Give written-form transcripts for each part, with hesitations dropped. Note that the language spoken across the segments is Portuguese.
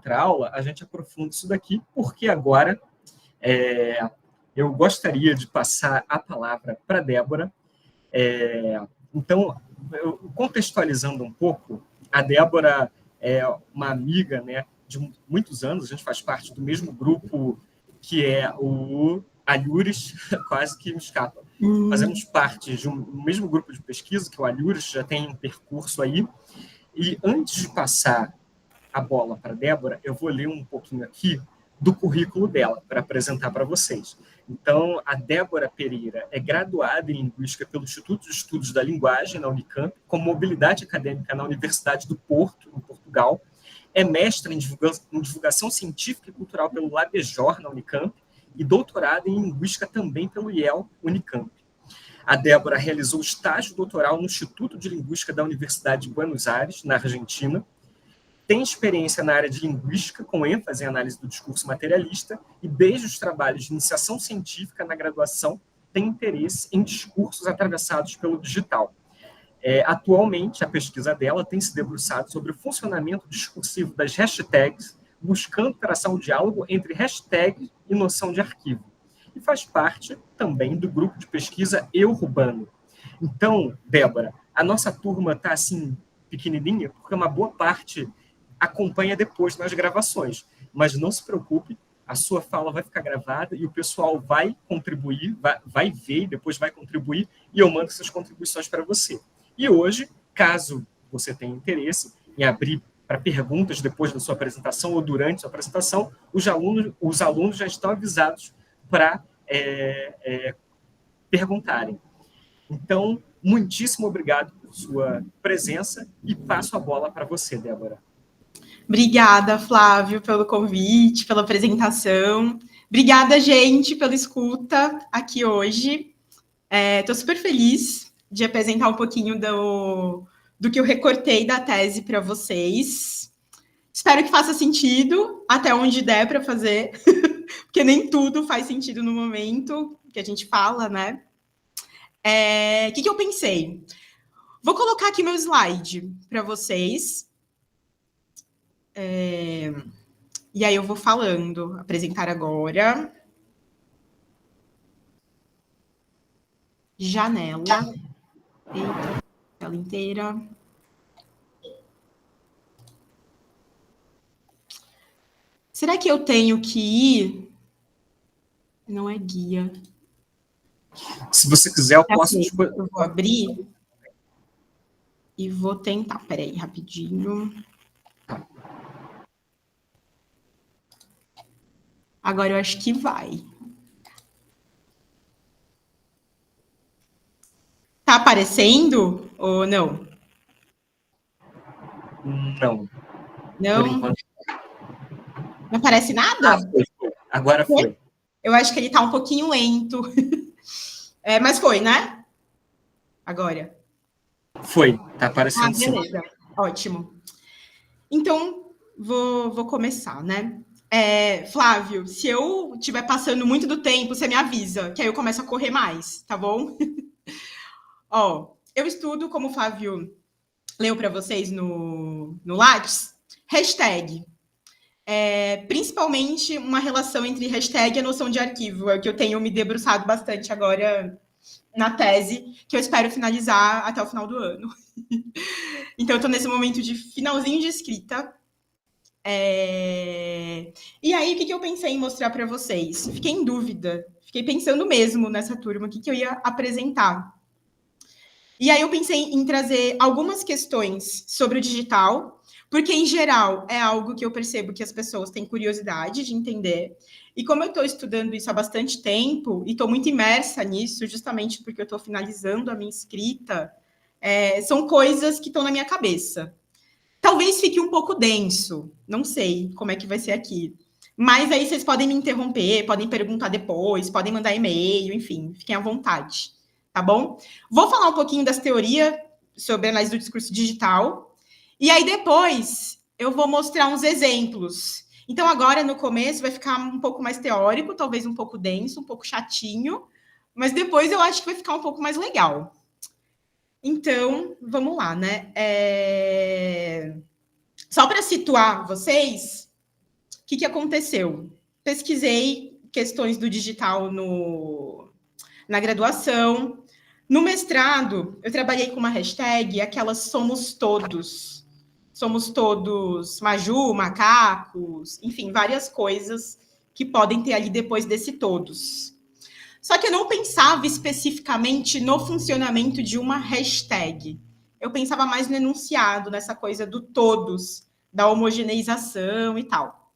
outra aula, a gente aprofunda isso daqui, porque agora eu gostaria de passar a palavra para a Débora. Então, contextualizando um pouco, a Débora é uma amiga, né, de muitos anos, a gente faz parte do mesmo grupo que é o Alhures, quase que me escapa. Fazemos parte de um mesmo grupo de pesquisa, que é o Alhures, já tem um percurso aí. E antes de passar a bola para a Débora, eu vou ler um pouquinho aqui do currículo dela, para apresentar para vocês. Então, a Débora Pereira é graduada em Linguística pelo Instituto de Estudos da Linguagem, na Unicamp, com mobilidade acadêmica na Universidade do Porto, em Portugal. É mestra em divulgação científica e cultural pelo Labejor, na Unicamp, e doutorada em Linguística também pelo IEL Unicamp. A Débora realizou estágio doutoral no Instituto de Linguística da Universidade de Buenos Aires, na Argentina. Tem experiência na área de linguística, com ênfase em análise do discurso materialista, e desde os trabalhos de iniciação científica na graduação, tem interesse em discursos atravessados pelo digital. Atualmente, a pesquisa dela tem se debruçado sobre o funcionamento discursivo das hashtags, buscando traçar um diálogo entre hashtag e noção de arquivo. E faz parte também do grupo de pesquisa Eurbano. Então, Débora, a nossa turma está assim, pequenininha, porque uma boa parte acompanha depois nas gravações. Mas não se preocupe, a sua fala vai ficar gravada e o pessoal vai contribuir, vai ver e depois vai contribuir, e eu mando essas contribuições para você. E hoje, caso você tenha interesse em abrir para perguntas depois da sua apresentação ou durante a sua apresentação, os alunos já estão avisados para perguntarem. Então, muitíssimo obrigado por sua presença e passo a bola para você, Débora. Obrigada, Flávio, pelo convite, pela apresentação. Obrigada, gente, pela escuta aqui hoje. Estou super feliz de apresentar um pouquinho do que eu recortei da tese para vocês. Espero que faça sentido, até onde der para fazer, porque nem tudo faz sentido no momento que a gente fala, né? O que eu pensei? Vou colocar aqui meu slide para vocês. E aí eu vou falando, apresentar agora. Janela. Eita, tela inteira. Será que eu tenho que ir? Não é guia. Se você quiser, eu posso... Eu vou abrir e vou tentar. Peraí, rapidinho. Agora eu acho que vai. Tá aparecendo ou não? Não. Não? Por enquanto. Não aparece nada? Foi. Agora foi. Eu acho que ele tá um pouquinho lento. Mas foi, né? Agora. Foi. Tá aparecendo sim. Beleza. Ótimo. Então, vou começar, né? Flávio, se eu estiver passando muito do tempo, você me avisa, que aí eu começo a correr mais, tá bom? Eu estudo, como o Flávio leu para vocês no Lattes, hashtag. Principalmente uma relação entre hashtag e a noção de arquivo, é o que eu tenho me debruçado bastante agora na tese, que eu espero finalizar até o final do ano. Então, eu estou nesse momento de finalzinho de escrita. E aí, o que eu pensei em mostrar para vocês? Fiquei em dúvida, fiquei pensando mesmo nessa turma, o que eu ia apresentar. E aí eu pensei em trazer algumas questões sobre o digital, porque, em geral, é algo que eu percebo que as pessoas têm curiosidade de entender. E como eu estou estudando isso há bastante tempo, e estou muito imersa nisso, justamente porque eu estou finalizando a minha escrita, são coisas que estão na minha cabeça. Talvez fique um pouco denso, não sei como é que vai ser aqui. Mas aí vocês podem me interromper, podem perguntar depois, podem mandar e-mail, enfim, fiquem à vontade, tá bom? Vou falar um pouquinho das teorias sobre a análise do discurso digital, e aí depois eu vou mostrar uns exemplos. Então agora, no começo, vai ficar um pouco mais teórico, talvez um pouco denso, um pouco chatinho, mas depois eu acho que vai ficar um pouco mais legal. Então, vamos lá, né? Só para situar vocês, que aconteceu? Pesquisei questões do digital na graduação. No mestrado, eu trabalhei com uma hashtag, aquelas somos todos. Somos todos Maju, macacos, enfim, várias coisas que podem ter ali depois desse todos. Só que eu não pensava especificamente no funcionamento de uma hashtag. Eu pensava mais no enunciado, nessa coisa do todos, da homogeneização e tal.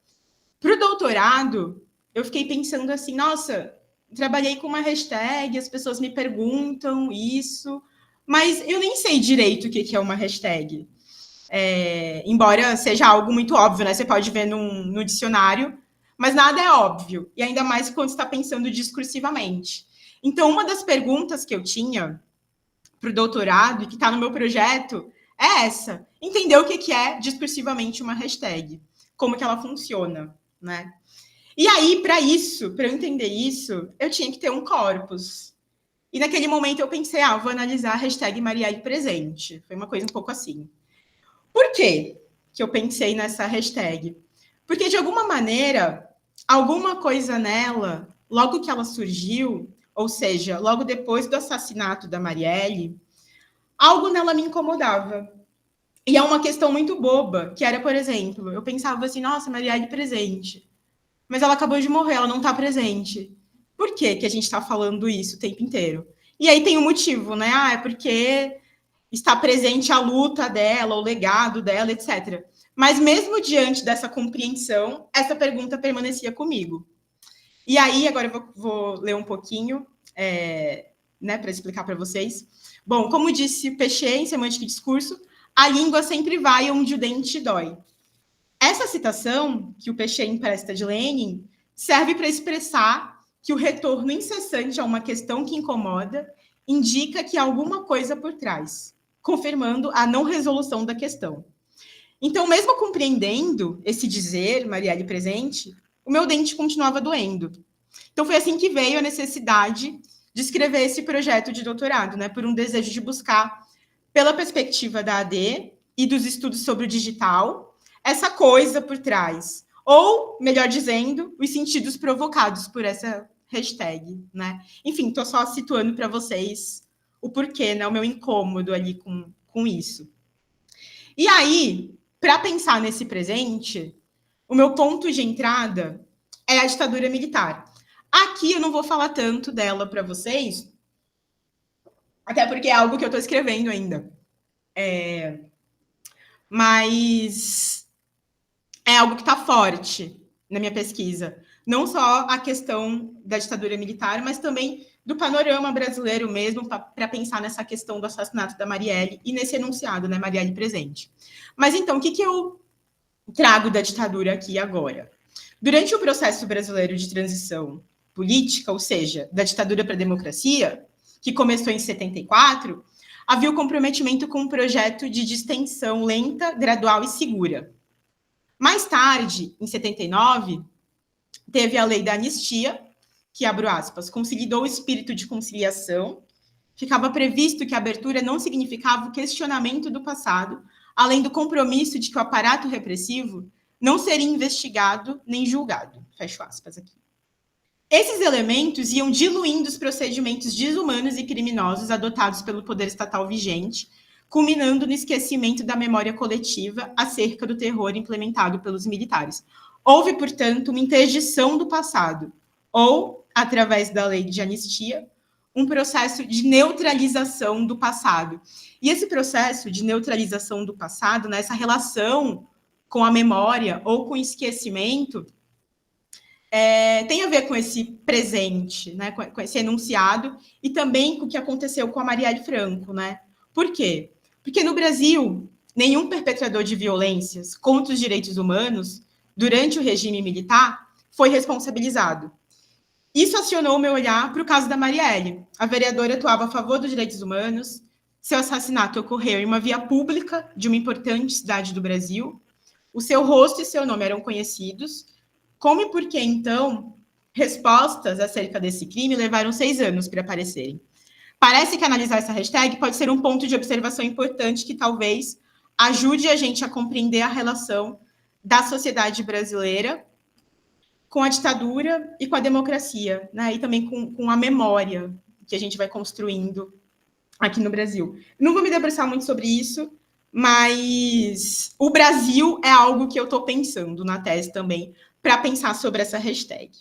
Para o doutorado, eu fiquei pensando assim, nossa, trabalhei com uma hashtag, as pessoas me perguntam isso, mas eu nem sei direito o que é uma hashtag. Embora seja algo muito óbvio, né? Você pode ver no dicionário, mas nada é óbvio, e ainda mais quando está pensando discursivamente. Então, uma das perguntas que eu tinha para o doutorado, e que está no meu projeto, é essa: entender o que é discursivamente uma hashtag, como que ela funciona, né? E aí, para eu entender isso, eu tinha que ter um corpus. E naquele momento eu pensei, vou analisar a hashtag Marielle Presente. Foi uma coisa um pouco assim. Por quê que eu pensei nessa hashtag? Porque, de alguma maneira, alguma coisa nela, logo que ela surgiu, ou seja, logo depois do assassinato da Marielle, algo nela me incomodava. E é uma questão muito boba, que era, por exemplo, eu pensava assim, nossa, Marielle Presente. Mas ela acabou de morrer, ela não está presente. Por que a gente está falando isso o tempo inteiro? E aí tem um motivo, né? É porque está presente a luta dela, o legado dela, etc. Mas mesmo diante dessa compreensão, essa pergunta permanecia comigo. E aí, agora eu vou ler um pouquinho, né, para explicar para vocês. Bom, como disse Péchet em Semântica e Discurso, a língua sempre vai onde o dente dói. Essa citação que o Péchet empresta de Lenin serve para expressar que o retorno incessante a uma questão que incomoda indica que há alguma coisa por trás, confirmando a não resolução da questão. Então, mesmo compreendendo esse dizer, Marielle Presente, o meu dente continuava doendo. Então, foi assim que veio a necessidade de escrever esse projeto de doutorado, né, por um desejo de buscar, pela perspectiva da AD e dos estudos sobre o digital, essa coisa por trás. Ou, melhor dizendo, os sentidos provocados por essa hashtag, né? Enfim, estou só situando para vocês o porquê, né? O meu incômodo ali com isso. E aí, para pensar nesse presente, o meu ponto de entrada é a ditadura militar. Aqui eu não vou falar tanto dela para vocês, até porque é algo que eu estou escrevendo ainda. Mas é algo que está forte na minha pesquisa. Não só a questão da ditadura militar, mas também do panorama brasileiro mesmo, para pensar nessa questão do assassinato da Marielle e nesse enunciado, né, Marielle Presente. Mas então, o que eu trago da ditadura aqui agora? Durante o processo brasileiro de transição política, ou seja, da ditadura para a democracia, que começou em 74, havia o comprometimento com um projeto de distensão lenta, gradual e segura. Mais tarde, em 79, teve a lei da anistia, que, abro aspas, consolidou o espírito de conciliação. Ficava previsto que a abertura não significava o questionamento do passado, além do compromisso de que o aparato repressivo não seria investigado nem julgado. Fecho aspas aqui. Esses elementos iam diluindo os procedimentos desumanos e criminosos adotados pelo poder estatal vigente, culminando no esquecimento da memória coletiva acerca do terror implementado pelos militares. Houve, portanto, uma interdição do passado, ou, através da lei de anistia, um processo de neutralização do passado. E esse processo de neutralização do passado, né, essa relação com a memória ou com o esquecimento, tem a ver com esse presente, né, com esse enunciado, e também com o que aconteceu com a Marielle Franco, né? Por quê? Porque no Brasil, nenhum perpetrador de violências contra os direitos humanos, durante o regime militar, foi responsabilizado. Isso acionou o meu olhar para o caso da Marielle. A vereadora atuava a favor dos direitos humanos, seu assassinato ocorreu em uma via pública de uma importante cidade do Brasil, o seu rosto e seu nome eram conhecidos. Como e por que, então, respostas acerca desse crime levaram 6 anos para aparecerem? Parece que analisar essa hashtag pode ser um ponto de observação importante que talvez ajude a gente a compreender a relação da sociedade brasileira com a ditadura e com a democracia, né? E também com a memória que a gente vai construindo aqui no Brasil. Não vou me debruçar muito sobre isso, mas o Brasil é algo que eu estou pensando na tese também, para pensar sobre essa hashtag.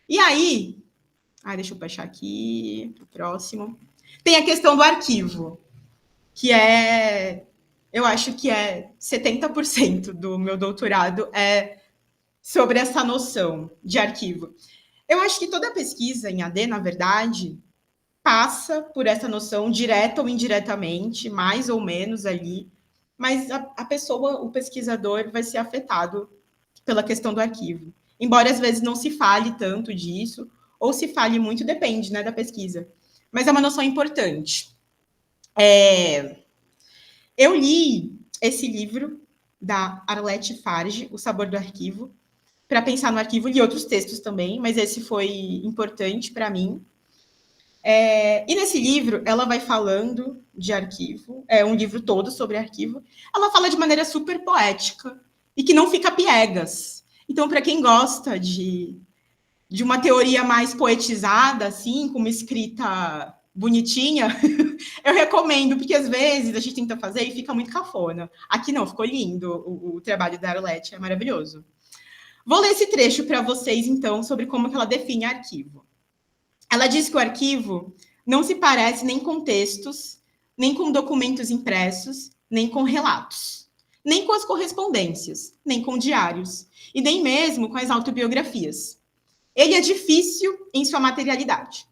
E aí, deixa eu baixar aqui para o próximo. Tem a questão do arquivo, que eu acho que 70% do meu doutorado é sobre essa noção de arquivo. Eu acho que toda pesquisa em AD, na verdade, passa por essa noção, direta ou indiretamente, mais ou menos ali, mas a pessoa, o pesquisador, vai ser afetado pela questão do arquivo. Embora às vezes não se fale tanto disso, ou se fale muito, depende, né, da pesquisa. Mas é uma noção importante. Eu li esse livro da Arlete Farge, O Sabor do Arquivo, para pensar no arquivo, li outros textos também, mas esse foi importante para mim. E nesse livro, ela vai falando de arquivo, é um livro todo sobre arquivo, ela fala de maneira super poética e que não fica piegas. Então, para quem gosta de uma teoria mais poetizada, assim, com uma escrita bonitinha, eu recomendo, porque às vezes a gente tenta fazer e fica muito cafona. Aqui não, ficou lindo o trabalho da Arlete, é maravilhoso. Vou ler esse trecho para vocês, então, sobre como que ela define arquivo. Ela diz que o arquivo não se parece nem com textos, nem com documentos impressos, nem com relatos, nem com as correspondências, nem com diários, e nem mesmo com as autobiografias. Ele é difícil em sua materialidade.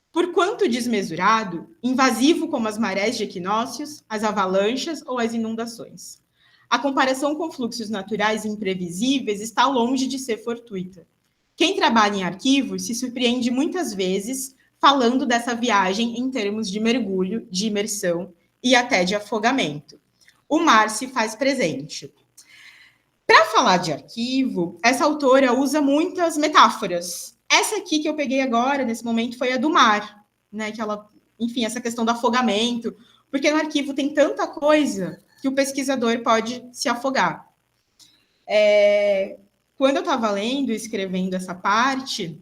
Por quanto desmesurado, invasivo como as marés de equinócios, as avalanches ou as inundações. A comparação com fluxos naturais imprevisíveis está longe de ser fortuita. Quem trabalha em arquivos se surpreende muitas vezes falando dessa viagem em termos de mergulho, de imersão e até de afogamento. O mar se faz presente. Para falar de arquivo, essa autora usa muitas metáforas. Essa aqui que eu peguei agora, nesse momento, foi a do mar, né? Que ela, enfim, essa questão do afogamento, porque no arquivo tem tanta coisa que o pesquisador pode se afogar. Quando eu estava lendo e escrevendo essa parte,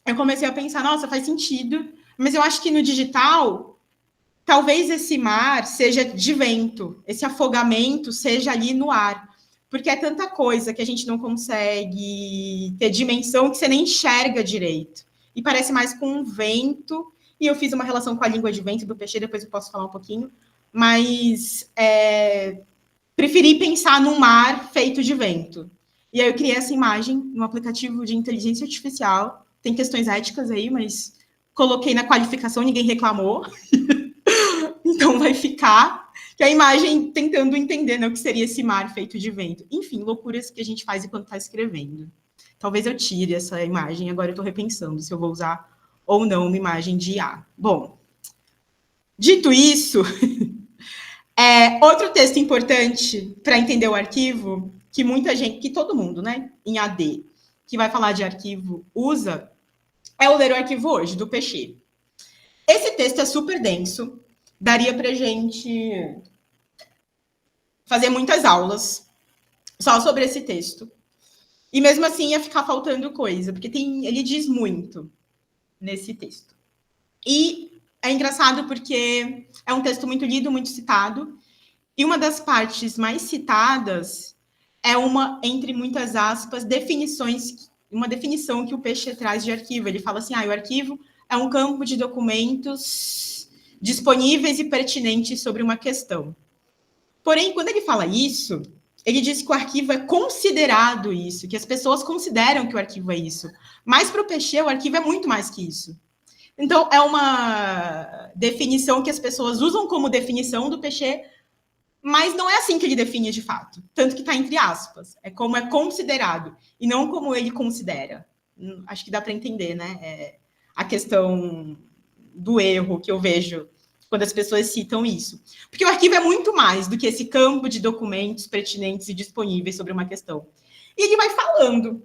eu comecei a pensar, nossa, faz sentido, mas eu acho que no digital, talvez esse mar seja de vento, esse afogamento seja ali no ar, porque é tanta coisa que a gente não consegue ter dimensão que você nem enxerga direito. E parece mais com um vento, e eu fiz uma relação com a língua de vento do peixe, depois eu posso falar um pouquinho, mas preferi pensar num mar feito de vento. E aí eu criei essa imagem no aplicativo de inteligência artificial. Tem questões éticas aí, mas coloquei na qualificação, ninguém reclamou. Então vai ficar que a imagem tentando entender, né, o que seria esse mar feito de vento. Enfim, loucuras que a gente faz enquanto está escrevendo. Talvez eu tire essa imagem, agora eu estou repensando se eu vou usar ou não uma imagem de IA. Bom, dito isso, outro texto importante para entender o arquivo, que muita gente, que todo mundo, né, em AD, que vai falar de arquivo, usa, é o Ler o Arquivo Hoje, do Peixe. Esse texto é super denso, daria para a gente fazer muitas aulas só sobre esse texto. E mesmo assim ia ficar faltando coisa, porque ele diz muito nesse texto. E é engraçado porque é um texto muito lido, muito citado, e uma das partes mais citadas é uma, entre muitas aspas, uma definição que o Peixe traz de arquivo. Ele fala assim, o arquivo é um campo de documentos disponíveis e pertinentes sobre uma questão. Porém, quando ele fala isso, ele diz que o arquivo é considerado isso, que as pessoas consideram que o arquivo é isso. Mas para o Peixe, o arquivo é muito mais que isso. Então, é uma definição que as pessoas usam como definição do Peixe, mas não é assim que ele define de fato. Tanto que está entre aspas. É como é considerado, e não como ele considera. Acho que dá para entender, né? A questão do erro que eu vejo quando as pessoas citam isso. Porque o arquivo é muito mais do que esse campo de documentos pertinentes e disponíveis sobre uma questão. E ele vai falando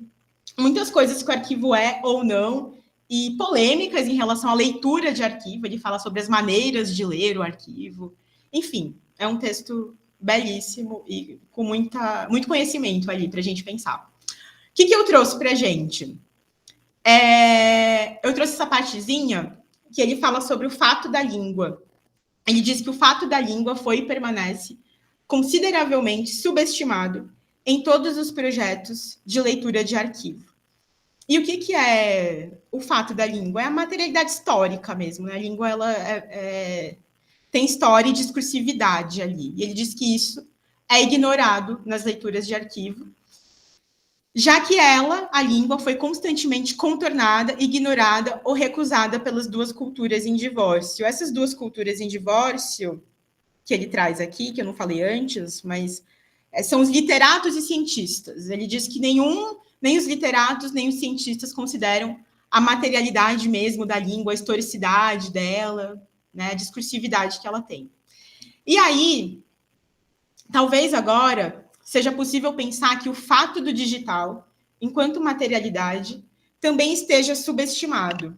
muitas coisas que o arquivo é ou não, e polêmicas em relação à leitura de arquivo. Ele fala sobre as maneiras de ler o arquivo. Enfim, é um texto belíssimo e com muito conhecimento ali para a gente pensar. que eu trouxe para a gente? Eu trouxe essa partezinha que ele fala sobre o fato da língua. Ele diz que o fato da língua foi e permanece consideravelmente subestimado em todos os projetos de leitura de arquivo. E o que é o fato da língua? É a materialidade histórica mesmo, né? A língua ela tem história e discursividade ali. E ele diz que isso é ignorado nas leituras de arquivo, já que a língua, foi constantemente contornada, ignorada ou recusada pelas duas culturas em divórcio. Essas duas culturas em divórcio, que ele traz aqui, que eu não falei antes, mas são os literatos e cientistas. Ele diz que nem os literatos, nem os cientistas consideram a materialidade mesmo da língua, a historicidade dela, né, a discursividade que ela tem. E aí, talvez agora seja possível pensar que o fato do digital, enquanto materialidade, também esteja subestimado.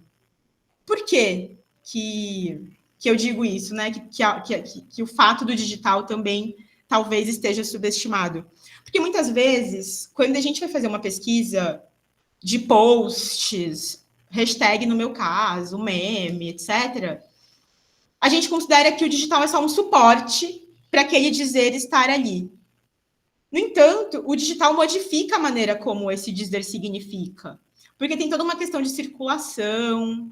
Por quê que eu digo isso, né? Que o fato do digital também talvez esteja subestimado? Porque muitas vezes, quando a gente vai fazer uma pesquisa de posts, hashtag no meu caso, meme, etc., a gente considera que o digital é só um suporte para aquele dizer estar ali. No entanto, o digital modifica a maneira como esse dizer significa, porque tem toda uma questão de circulação,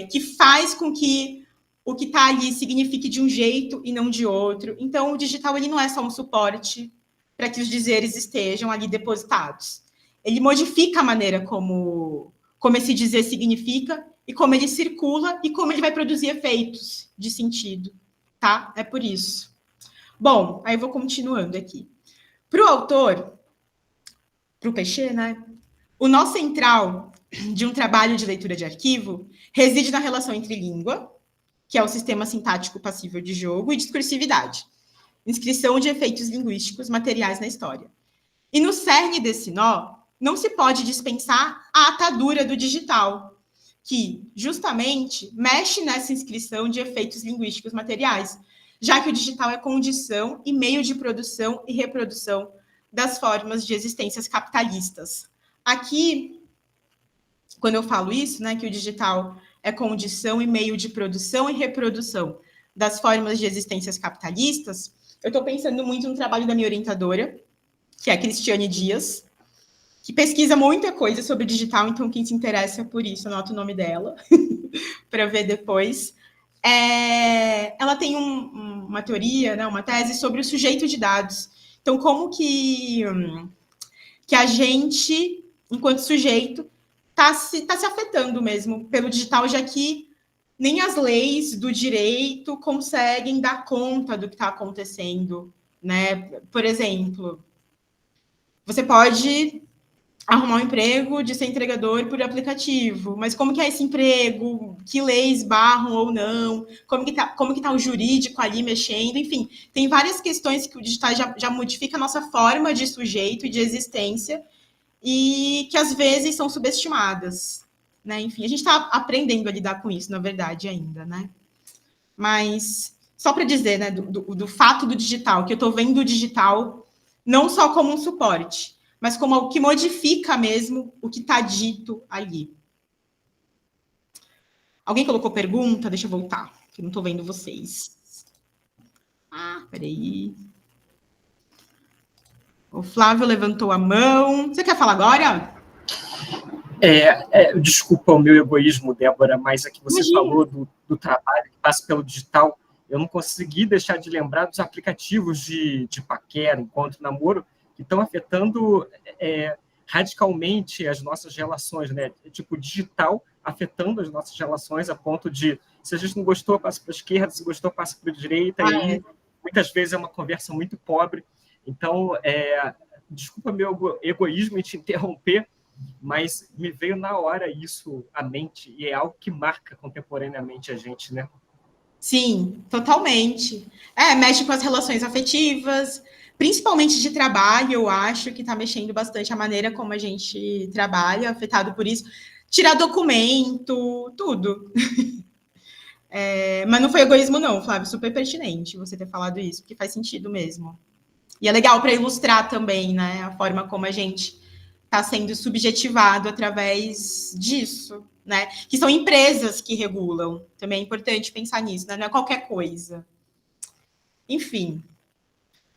que faz com que o que está ali signifique de um jeito e não de outro. Então, o digital ele não é só um suporte para que os dizeres estejam ali depositados. Ele modifica a maneira como esse dizer significa e como ele circula e como ele vai produzir efeitos de sentido, tá? É por isso. Bom, aí eu vou continuando aqui. Para o autor, para o Peixe, né? O nó central de um trabalho de leitura de arquivo reside na relação entre língua, que é o sistema sintático passível de jogo, e discursividade, inscrição de efeitos linguísticos materiais na história. E no cerne desse nó, não se pode dispensar a atadura do digital, que justamente mexe nessa inscrição de efeitos linguísticos materiais, já que o digital é condição e meio de produção e reprodução das formas de existências capitalistas. Aqui, quando eu falo isso, né, que o digital é condição e meio de produção e reprodução das formas de existências capitalistas, eu estou pensando muito no trabalho da minha orientadora, que é a Cristiane Dias, que pesquisa muita coisa sobre digital, então quem se interessa por isso, anota o nome dela, para ver depois. Ela tem uma teoria, né, uma tese sobre o sujeito de dados. Então, como que a gente, enquanto sujeito, está se afetando mesmo pelo digital, já que nem as leis do direito conseguem dar conta do que está acontecendo, né? Por exemplo, você pode arrumar um emprego de ser entregador por aplicativo, mas como que é esse emprego? Que leis barram ou não? Como que tá o jurídico ali mexendo? Enfim, tem várias questões que o digital já modifica a nossa forma de sujeito e de existência e que às vezes são subestimadas, né? Enfim, a gente está aprendendo a lidar com isso, na verdade, ainda, né? Mas só para dizer, né, do fato do digital, que eu estou vendo o digital não só como um suporte, mas como algo que modifica mesmo o que está dito ali. Alguém colocou pergunta? Deixa eu voltar, que eu não estou vendo vocês. Peraí. O Flávio levantou a mão. Você quer falar agora? Desculpa o meu egoísmo, Débora, mas aqui você Imagina. falou do trabalho que passa pelo digital. Eu não consegui deixar de lembrar dos aplicativos de paquera, encontro, namoro, que estão afetando radicalmente as nossas relações, né? Tipo, digital afetando as nossas relações a ponto de, se a gente não gostou, passa para a esquerda, se gostou, passa para a direita, e aí, muitas vezes é uma conversa muito pobre. Então, desculpa meu egoísmo em te interromper, mas me veio na hora isso à mente, e é algo que marca contemporaneamente a gente, né? Sim, totalmente. Mexe com as relações afetivas, principalmente de trabalho, eu acho que está mexendo bastante a maneira como a gente trabalha, afetado por isso. Tirar documento, tudo. Mas não foi egoísmo, não, Flávio, super pertinente você ter falado isso, porque faz sentido mesmo. E é legal para ilustrar também, né, a forma como a gente está sendo subjetivado através disso, né? Que são empresas que regulam. Também é importante pensar nisso, né? Não é qualquer coisa. Enfim.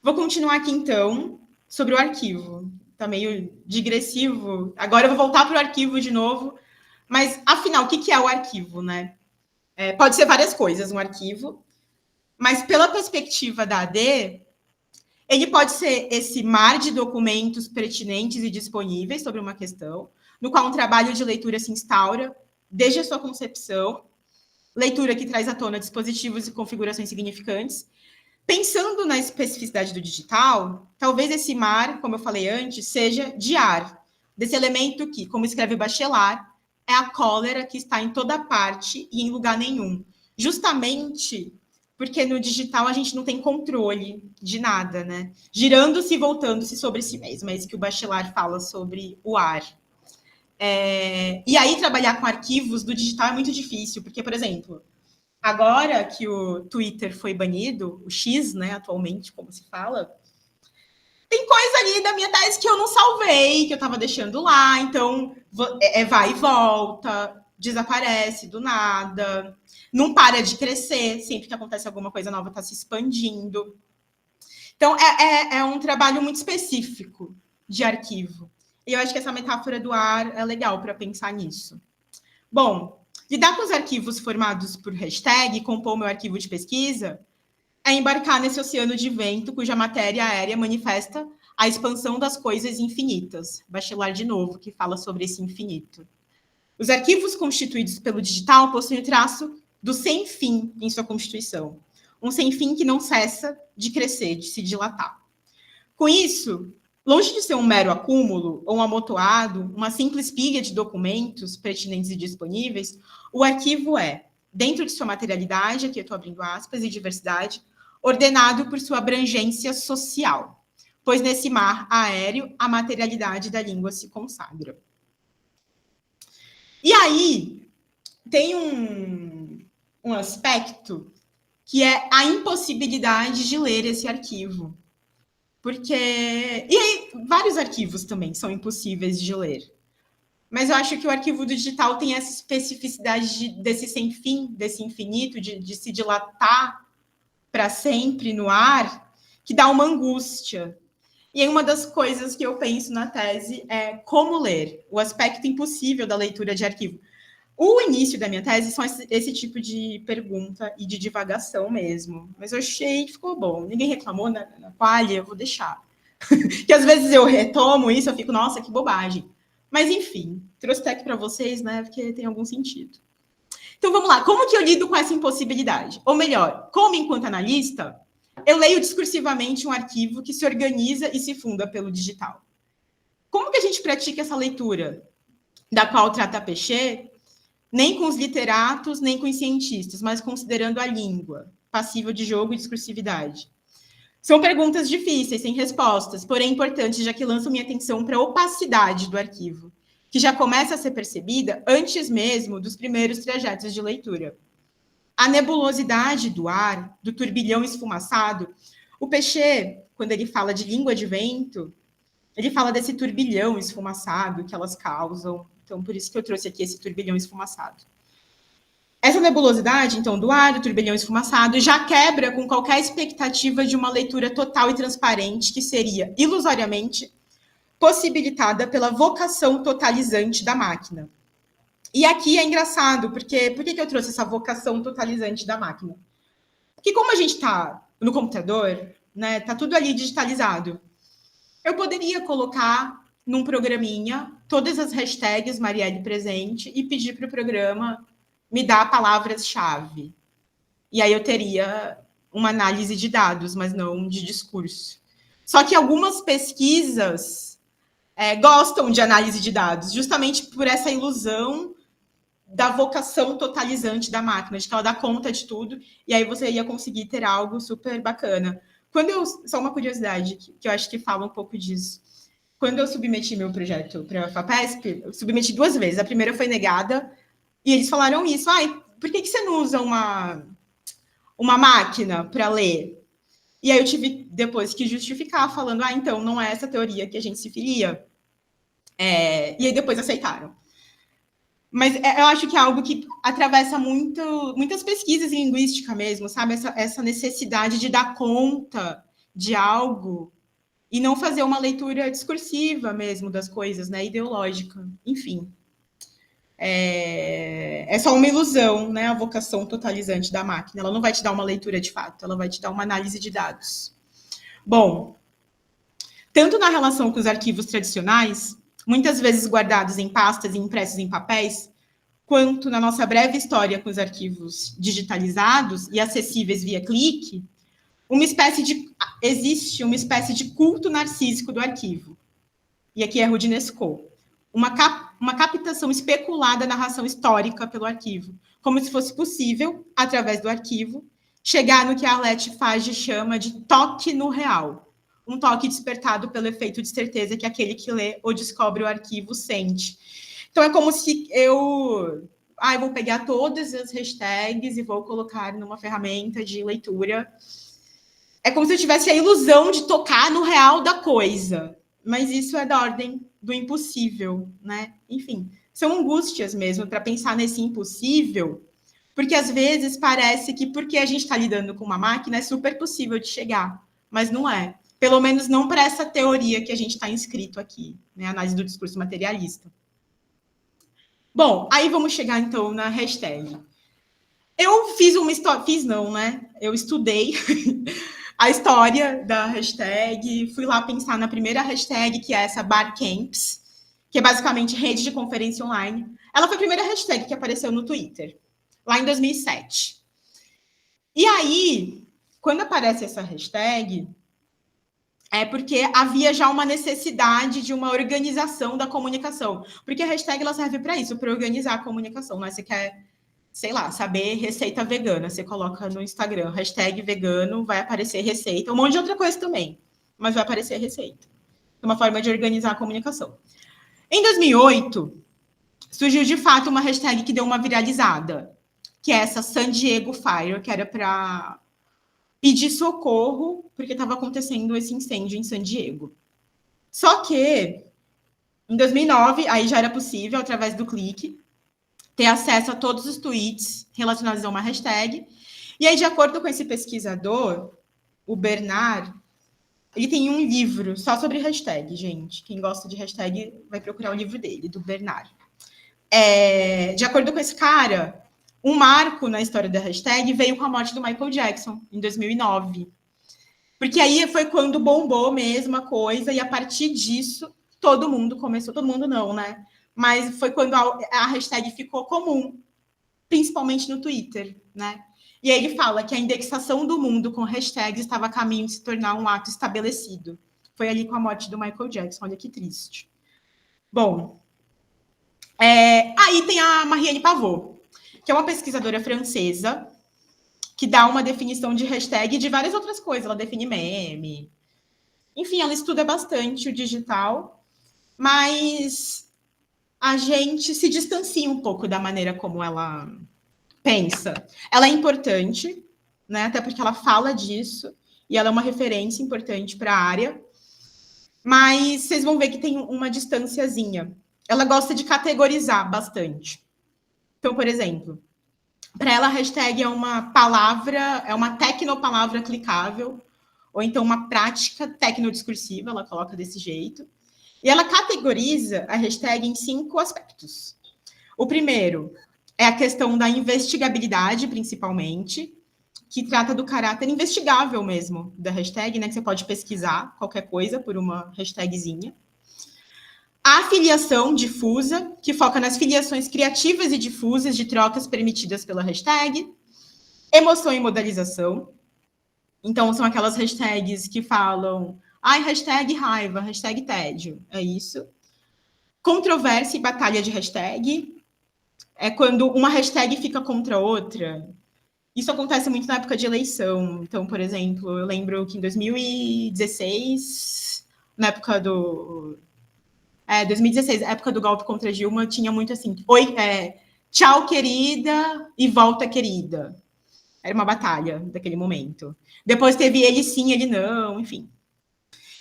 Vou continuar aqui, então, sobre o arquivo. Está meio digressivo. Agora eu vou voltar para o arquivo de novo. Mas, afinal, o que é o arquivo, né? Pode ser várias coisas, um arquivo. Mas, pela perspectiva da AD, ele pode ser esse mar de documentos pertinentes e disponíveis sobre uma questão, no qual um trabalho de leitura se instaura desde a sua concepção, leitura que traz à tona dispositivos e configurações significantes. Pensando na especificidade do digital, talvez esse mar, como eu falei antes, seja de ar, desse elemento que, como escreve Bachelard, é a cólera que está em toda parte e em lugar nenhum. Justamente porque no digital a gente não tem controle de nada, né? Girando-se e voltando-se sobre si mesmo. É isso que o Bachelard fala sobre o ar. E aí, trabalhar com arquivos do digital é muito difícil, porque, por exemplo, agora que o Twitter foi banido, o X, né, atualmente, como se fala, tem coisa ali da minha tese que eu não salvei, que eu estava deixando lá, então vai e volta, desaparece do nada, não para de crescer, sempre que acontece alguma coisa nova está se expandindo. Então, é um trabalho muito específico de arquivo. E eu acho que essa metáfora do ar é legal para pensar nisso. Bom, lidar com os arquivos formados por hashtag, compor meu arquivo de pesquisa, é embarcar nesse oceano de vento cuja matéria aérea manifesta a expansão das coisas infinitas. Bachelard, de novo, que fala sobre esse infinito. Os arquivos constituídos pelo digital possuem o traço do sem fim em sua constituição. Um sem fim que não cessa de crescer, de se dilatar. Com isso, longe de ser um mero acúmulo ou um amontoado, uma simples pilha de documentos pertinentes e disponíveis, o arquivo é, dentro de sua materialidade, aqui eu estou abrindo aspas, e diversidade, ordenado por sua abrangência social, pois nesse mar aéreo a materialidade da língua se consagra. E aí, tem um aspecto que é a impossibilidade de ler esse arquivo. Porque... E aí, vários arquivos também são impossíveis de ler. Mas eu acho que o arquivo do digital tem essa especificidade desse sem fim, desse infinito, de se dilatar para sempre no ar, que dá uma angústia. E aí, uma das coisas que eu penso na tese é como ler, o aspecto impossível da leitura de arquivo. O início da minha tese são esse tipo de pergunta e de divagação mesmo. Mas eu achei que ficou bom. Ninguém reclamou na palha, eu vou deixar. Que às vezes eu retomo isso, eu fico, nossa, que bobagem. Mas enfim, trouxe até aqui para vocês, né? Porque tem algum sentido. Então vamos lá, como que eu lido com essa impossibilidade? Ou melhor, como enquanto analista, eu leio discursivamente um arquivo que se organiza e se funda pelo digital. Como que a gente pratica essa leitura, da qual trata Péchet, nem com os literatos, nem com os cientistas, mas considerando a língua, passível de jogo e discursividade? São perguntas difíceis, sem respostas, porém importantes, já que lançam minha atenção para a opacidade do arquivo, que já começa a ser percebida antes mesmo dos primeiros trajetos de leitura. A nebulosidade do ar, do turbilhão esfumaçado, o Péchet, quando ele fala de língua de vento, ele fala desse turbilhão esfumaçado que elas causam. Então, por isso que eu trouxe aqui esse turbilhão esfumaçado. Essa nebulosidade, então, do ar, do turbilhão esfumaçado, já quebra com qualquer expectativa de uma leitura total e transparente, que seria, ilusoriamente, possibilitada pela vocação totalizante da máquina. E aqui é engraçado, porque por que eu trouxe essa vocação totalizante da máquina? Porque como a gente está no computador, né, tá tudo ali digitalizado, eu poderia colocar num programinha todas as hashtags Marielle presente e pedir para o programa me dar palavras-chave. E aí eu teria uma análise de dados, mas não de discurso. Só que algumas pesquisas gostam de análise de dados, justamente por essa ilusão da vocação totalizante da máquina, de que ela dá conta de tudo, e aí você ia conseguir ter algo super bacana. Só uma curiosidade, que eu acho que fala um pouco disso. Quando eu submeti meu projeto para a FAPESP, eu submeti 2 vezes. A primeira foi negada, e eles falaram isso. Por que você não usa uma máquina para ler? E aí eu tive depois que justificar, falando, então, não é essa teoria que a gente se filia. E aí depois aceitaram. Mas eu acho que é algo que atravessa muitas pesquisas em linguística mesmo, sabe? Essa necessidade de dar conta de algo e não fazer uma leitura discursiva mesmo das coisas, né? Ideológica. Enfim. É só uma ilusão, né? A vocação totalizante da máquina. Ela não vai te dar uma leitura de fato, ela vai te dar uma análise de dados. Bom, tanto na relação com os arquivos tradicionais, muitas vezes guardados em pastas e impressos em papéis, quanto na nossa breve história com os arquivos digitalizados e acessíveis via clique, existe uma espécie de culto narcísico do arquivo. E aqui é Roudinesco. Uma captação especulada da narração histórica pelo arquivo, como se fosse possível, através do arquivo, chegar no que a Arlette Fage chama de toque no real, um toque despertado pelo efeito de certeza que aquele que lê ou descobre o arquivo sente. Então, é como se eu vou pegar todas as hashtags e vou colocar numa ferramenta de leitura. É como se eu tivesse a ilusão de tocar no real da coisa. Mas isso é da ordem do impossível, né? Enfim, são angústias mesmo para pensar nesse impossível, porque às vezes parece que porque a gente está lidando com uma máquina é super possível de chegar, mas não é. Pelo menos não para essa teoria que a gente está inscrito aqui, né? Análise do discurso materialista. Bom, aí vamos chegar então na hashtag. Eu fiz uma história, eu estudei a história da hashtag, fui lá pensar na primeira hashtag, que é essa Barcamps, que é basicamente rede de conferência online. Ela foi a primeira hashtag que apareceu no Twitter, lá em 2007. E aí, quando aparece essa hashtag, é porque havia já uma necessidade de uma organização da comunicação. Porque a hashtag ela serve para isso, para organizar a comunicação. Né? Você quer, sei lá, saber receita vegana. Você coloca no Instagram, hashtag vegano, vai aparecer receita. Um monte de outra coisa também, mas vai aparecer receita. É uma forma de organizar a comunicação. Em 2008, surgiu de fato uma hashtag que deu uma viralizada, que é essa San Diego Fire, que era para pedir socorro, porque estava acontecendo esse incêndio em San Diego. Só que, em 2009, aí já era possível, através do clique, ter acesso a todos os tweets relacionados a uma hashtag. E aí, de acordo com esse pesquisador, o Bernard, ele tem um livro só sobre hashtag, gente. Quem gosta de hashtag vai procurar o livro dele, do Bernard. De acordo com esse cara, um marco na história da hashtag veio com a morte do Michael Jackson, em 2009. Porque aí foi quando bombou mesmo a coisa, e a partir disso, todo mundo começou... Todo mundo não, né? Mas foi quando a hashtag ficou comum, principalmente no Twitter, né? E aí ele fala que a indexação do mundo com hashtags estava a caminho de se tornar um ato estabelecido. Foi ali com a morte do Michael Jackson, olha que triste. Bom, aí tem a Marianne Pavot, que é uma pesquisadora francesa, que dá uma definição de hashtag e de várias outras coisas. Ela define meme. Enfim, ela estuda bastante o digital, mas a gente se distancia um pouco da maneira como ela pensa. Ela é importante, né? Até porque ela fala disso, e ela é uma referência importante para a área, mas vocês vão ver que tem uma distanciazinha. Ela gosta de categorizar bastante. Então, por exemplo, para ela, a hashtag é uma palavra, é uma tecnopalavra clicável, ou então uma prática tecnodiscursiva, ela coloca desse jeito. E ela categoriza a hashtag em 5 aspectos. O primeiro é a questão da investigabilidade, principalmente, que trata do caráter investigável mesmo da hashtag, né? Que você pode pesquisar qualquer coisa por uma hashtagzinha. A filiação difusa, que foca nas filiações criativas e difusas de trocas permitidas pela hashtag. Emoção e modalização. Então, são aquelas hashtags que falam hashtag raiva, hashtag tédio. É isso. Controvérsia e batalha de hashtag. É quando uma hashtag fica contra outra. Isso acontece muito na época de eleição. Então, por exemplo, eu lembro que em 2016, na época do... 2016, a época do golpe contra Dilma, tinha muito assim, tchau, querida, e volta, querida. Era uma batalha daquele momento. Depois teve ele sim, ele não, enfim.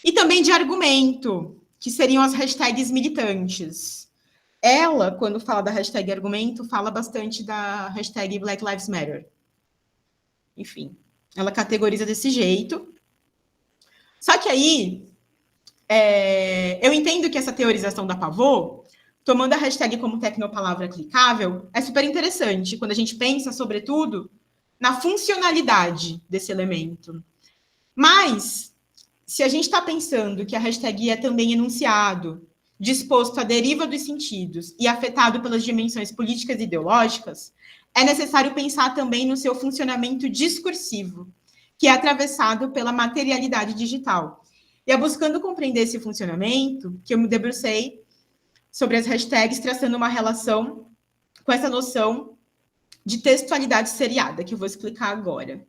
E também de argumento. que seriam as hashtags militantes. Ela, quando fala da hashtag argumento, fala bastante da hashtag Black Lives Matter. Enfim, ela categoriza desse jeito. Só que aí, eu entendo que essa teorização da Pavô, tomando a hashtag como tecnopalavra clicável, é super interessante quando a gente pensa, sobretudo, na funcionalidade desse elemento. Mas, se a gente está pensando que a hashtag é também enunciado, disposto à deriva dos sentidos e afetado pelas dimensões políticas e ideológicas, é necessário pensar também no seu funcionamento discursivo, que é atravessado pela materialidade digital. E é buscando compreender esse funcionamento que eu me debrucei sobre as hashtags, traçando uma relação com essa noção de textualidade seriada, que eu vou explicar agora.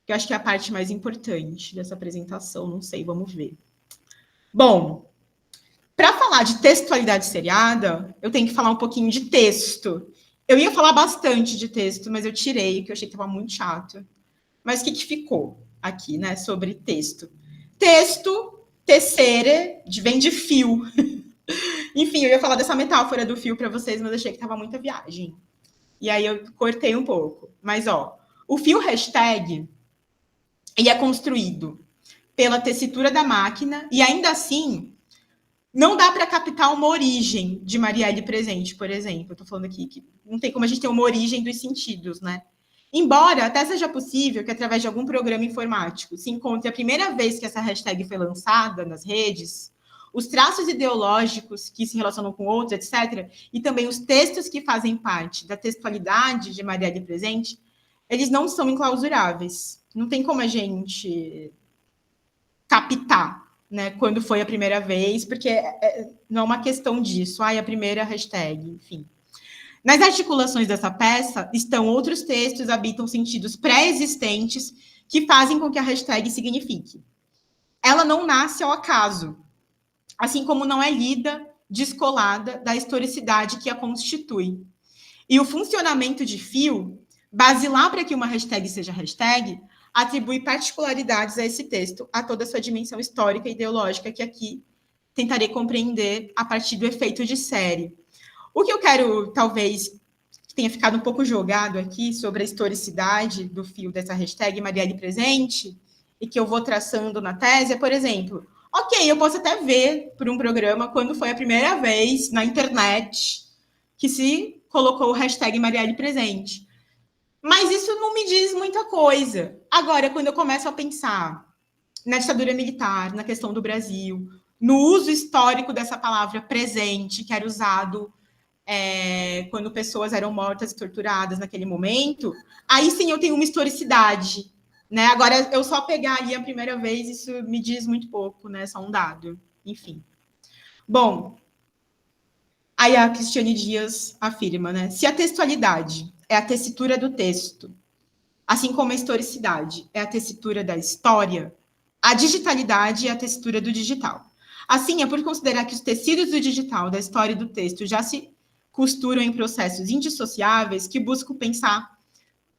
Que eu acho que é a parte mais importante dessa apresentação, não sei, vamos ver. Bom, para falar de textualidade seriada, eu tenho que falar um pouquinho de texto. Eu ia falar bastante de texto, mas eu tirei, porque eu achei que estava muito chato. Mas o que ficou aqui, né, sobre texto? Texto, tecere, vem de fio. Enfim, eu ia falar dessa metáfora do fio para vocês, mas achei que estava muita viagem. E aí eu cortei um pouco. Mas, ó, o fio hashtag, ele é construído pela tessitura da máquina e, ainda assim, não dá para captar uma origem de Marielle presente, por exemplo. Eu estou falando aqui que não tem como a gente ter uma origem dos sentidos, né? Embora até seja possível que, através de algum programa informático, se encontre a primeira vez que essa hashtag foi lançada nas redes, os traços ideológicos que se relacionam com outros, etc., e também os textos que fazem parte da textualidade de Marielle presente, eles não são inclausuráveis. Não tem como a gente captar, né, quando foi a primeira vez, porque não é uma questão disso, a primeira hashtag, enfim. Nas articulações dessa peça estão outros textos, habitam sentidos pré-existentes que fazem com que a hashtag signifique. Ela não nasce ao acaso, assim como não é lida descolada da historicidade que a constitui. E o funcionamento de fio, basilar para que uma hashtag seja hashtag, atribui particularidades a esse texto, a toda a sua dimensão histórica e ideológica, que aqui tentarei compreender a partir do efeito de série. O que eu quero, talvez, que tenha ficado um pouco jogado aqui sobre a historicidade do fio dessa hashtag Marielle presente, e que eu vou traçando na tese, é, por exemplo, ok, eu posso até ver por um programa quando foi a primeira vez na internet que se colocou o hashtag Marielle presente. Mas isso não me diz muita coisa. Agora, quando eu começo a pensar na ditadura militar, na questão do Brasil, no uso histórico dessa palavra presente, que era usado quando pessoas eram mortas e torturadas naquele momento, aí sim eu tenho uma historicidade. Né? Agora, eu só pegar ali a primeira vez, isso me diz muito pouco, né? Só um dado. Enfim. Bom, aí a Cristiane Dias afirma, né? Se a textualidade é a tessitura do texto, assim como a historicidade é a tessitura da história, a digitalidade é a tessitura do digital. Assim, é por considerar que os tecidos do digital, da história e do texto já se costuram em processos indissociáveis que busco pensar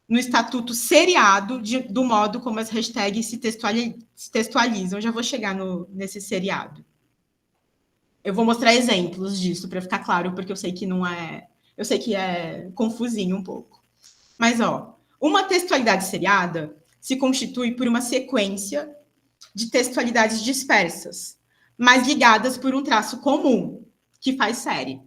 no estatuto seriado do modo como as hashtags se textualizam. Eu já vou chegar nesse seriado. Eu vou mostrar exemplos disso para ficar claro, porque eu sei que não é. Eu sei que é confusinho um pouco. Mas, ó, uma textualidade seriada se constitui por uma sequência de textualidades dispersas, mas ligadas por um traço comum, que faz série.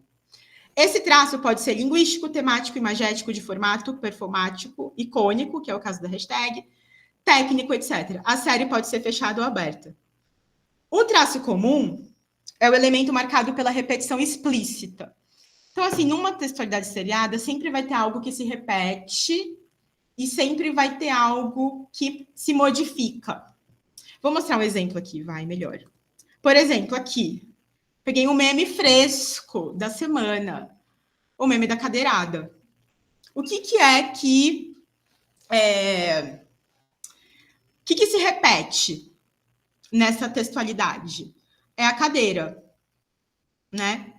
Esse traço pode ser linguístico, temático, imagético, de formato, performático, icônico, que é o caso da hashtag, técnico, etc. A série pode ser fechada ou aberta. O traço comum é o elemento marcado pela repetição explícita. Então, assim, numa textualidade seriada, sempre vai ter algo que se repete e sempre vai ter algo que se modifica. Vou mostrar um exemplo aqui, vai, melhor. Por exemplo, aqui, peguei um meme fresco da semana, o meme da cadeirada. O que é que... O que se repete nessa textualidade? É a cadeira, né?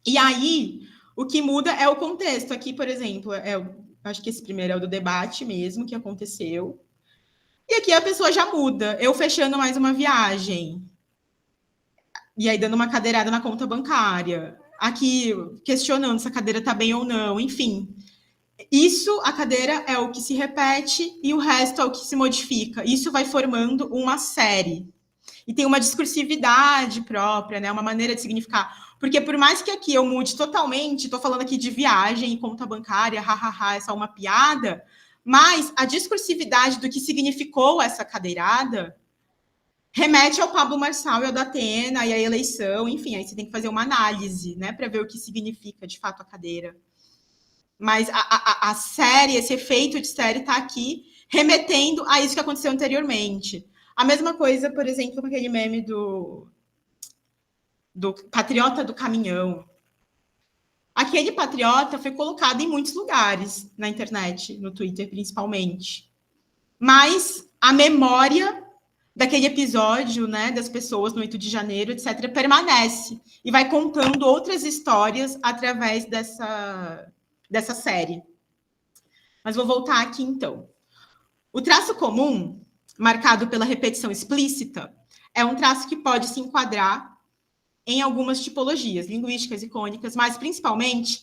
E aí, o que muda é o contexto. Aqui, por exemplo, acho que esse primeiro é o do debate mesmo, que aconteceu. E aqui a pessoa já muda. Eu fechando mais uma viagem. E aí dando uma cadeirada na conta bancária. Aqui, questionando se a cadeira está bem ou não, enfim. Isso, a cadeira é o que se repete e o resto é o que se modifica. Isso vai formando uma série. E tem uma discursividade própria, né? Uma maneira de significar. Porque por mais que aqui eu mude totalmente, estou falando aqui de viagem e conta bancária, hahaha, é só uma piada, mas a discursividade do que significou essa cadeirada remete ao Pablo Marçal e ao da Atena e à eleição, enfim, aí você tem que fazer uma análise, né, para ver o que significa de fato a cadeira. Mas a série, esse efeito de série está aqui remetendo a isso que aconteceu anteriormente. A mesma coisa, por exemplo, com aquele meme do patriota do caminhão. Aquele patriota foi colocado em muitos lugares na internet, no Twitter principalmente. Mas a memória daquele episódio, né, das pessoas no 8 de janeiro, etc., permanece e vai contando outras histórias através dessa série. Mas vou voltar aqui, então. O traço comum, marcado pela repetição explícita, é um traço que pode se enquadrar em algumas tipologias linguísticas, icônicas, mas, principalmente,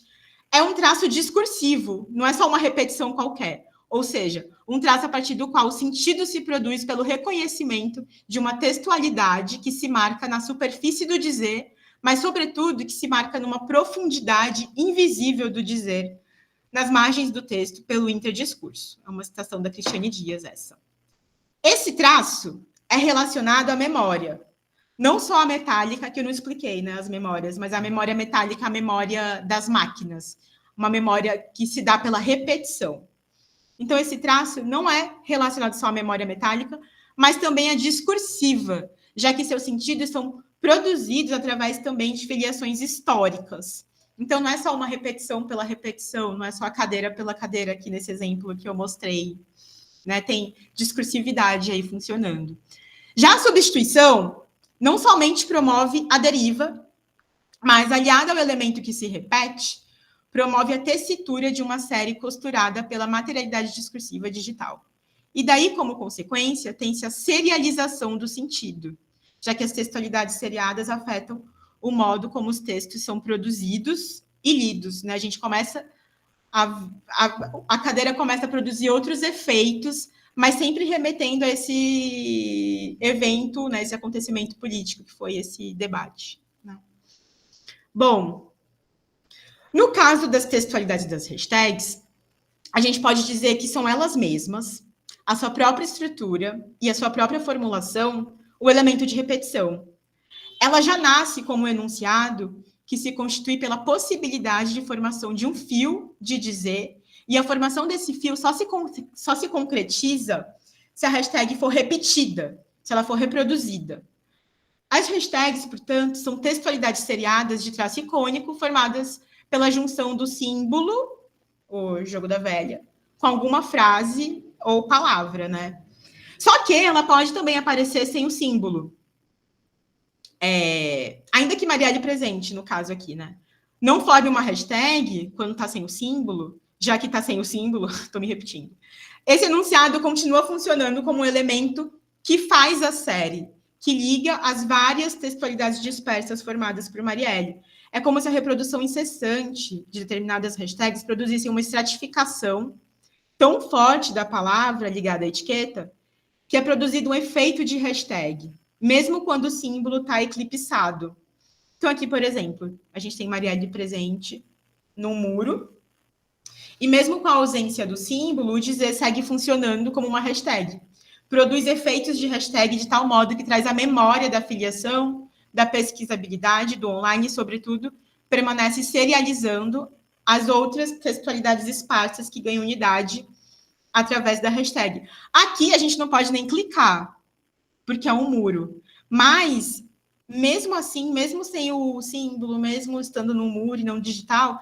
é um traço discursivo, não é só uma repetição qualquer. Ou seja, um traço a partir do qual o sentido se produz pelo reconhecimento de uma textualidade que se marca na superfície do dizer, mas, sobretudo, que se marca numa profundidade invisível do dizer, nas margens do texto, pelo interdiscurso. É uma citação da Cristiane Dias, essa. Esse traço é relacionado à memória. Não só a metálica, que eu não expliquei, né, as memórias, mas a memória metálica, a memória das máquinas. Uma memória que se dá pela repetição. Então, esse traço não é relacionado só à memória metálica, mas também à discursiva, já que seus sentidos são produzidos através também de filiações históricas. Então, não é só uma repetição pela repetição, não é só a cadeira pela cadeira, aqui nesse exemplo que eu mostrei. Né? Tem discursividade aí funcionando. Já a substituição não somente promove a deriva, mas, aliada ao elemento que se repete, promove a tessitura de uma série costurada pela materialidade discursiva digital. E daí, como consequência, tem-se a serialização do sentido, já que as textualidades seriadas afetam o modo como os textos são produzidos e lidos. Né? A gente começa... A cadeira começa a produzir outros efeitos, mas sempre remetendo a esse evento, né, esse acontecimento político, que foi esse debate. Né? Bom, no caso das textualidades das hashtags, a gente pode dizer que são elas mesmas, a sua própria estrutura e a sua própria formulação, o elemento de repetição. Ela já nasce como um enunciado que se constitui pela possibilidade de formação de um fio de dizer, e a formação desse fio só se concretiza se a hashtag for repetida, se ela for reproduzida. As hashtags, portanto, são textualidades seriadas de traço icônico formadas pela junção do símbolo, o jogo da velha, com alguma frase ou palavra, né? Só que ela pode também aparecer sem o símbolo. Ainda que Marielle presente, no caso aqui, né? Não forme uma hashtag quando está sem o símbolo, já que está sem o símbolo, estou me repetindo. Esse enunciado continua funcionando como um elemento que faz a série, que liga as várias textualidades dispersas formadas por Marielle. É como se a reprodução incessante de determinadas hashtags produzisse uma estratificação tão forte da palavra ligada à etiqueta que é produzido um efeito de hashtag, mesmo quando o símbolo está eclipsado. Então, aqui, por exemplo, a gente tem Marielle presente no muro, e mesmo com a ausência do símbolo, o dizer segue funcionando como uma hashtag. Produz efeitos de hashtag de tal modo que traz a memória da filiação, da pesquisabilidade, do online, e, sobretudo, permanece serializando as outras textualidades esparsas que ganham unidade através da hashtag. Aqui a gente não pode nem clicar, porque é um muro. Mas, mesmo assim, mesmo sem o símbolo, mesmo estando no muro e não digital,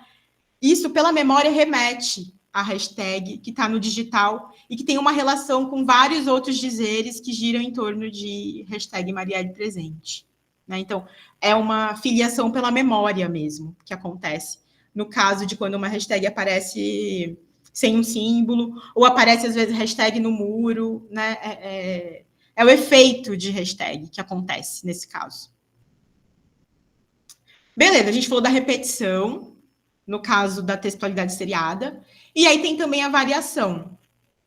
isso, pela memória, remete à hashtag que está no digital e que tem uma relação com vários outros dizeres que giram em torno de hashtag Marielle presente. Né? Então, é uma filiação pela memória mesmo que acontece. No caso de quando uma hashtag aparece sem um símbolo, ou aparece, às vezes, hashtag no muro, né? É o efeito de hashtag que acontece nesse caso. Beleza, a gente falou da repetição, no caso da textualidade seriada, e aí tem também a variação,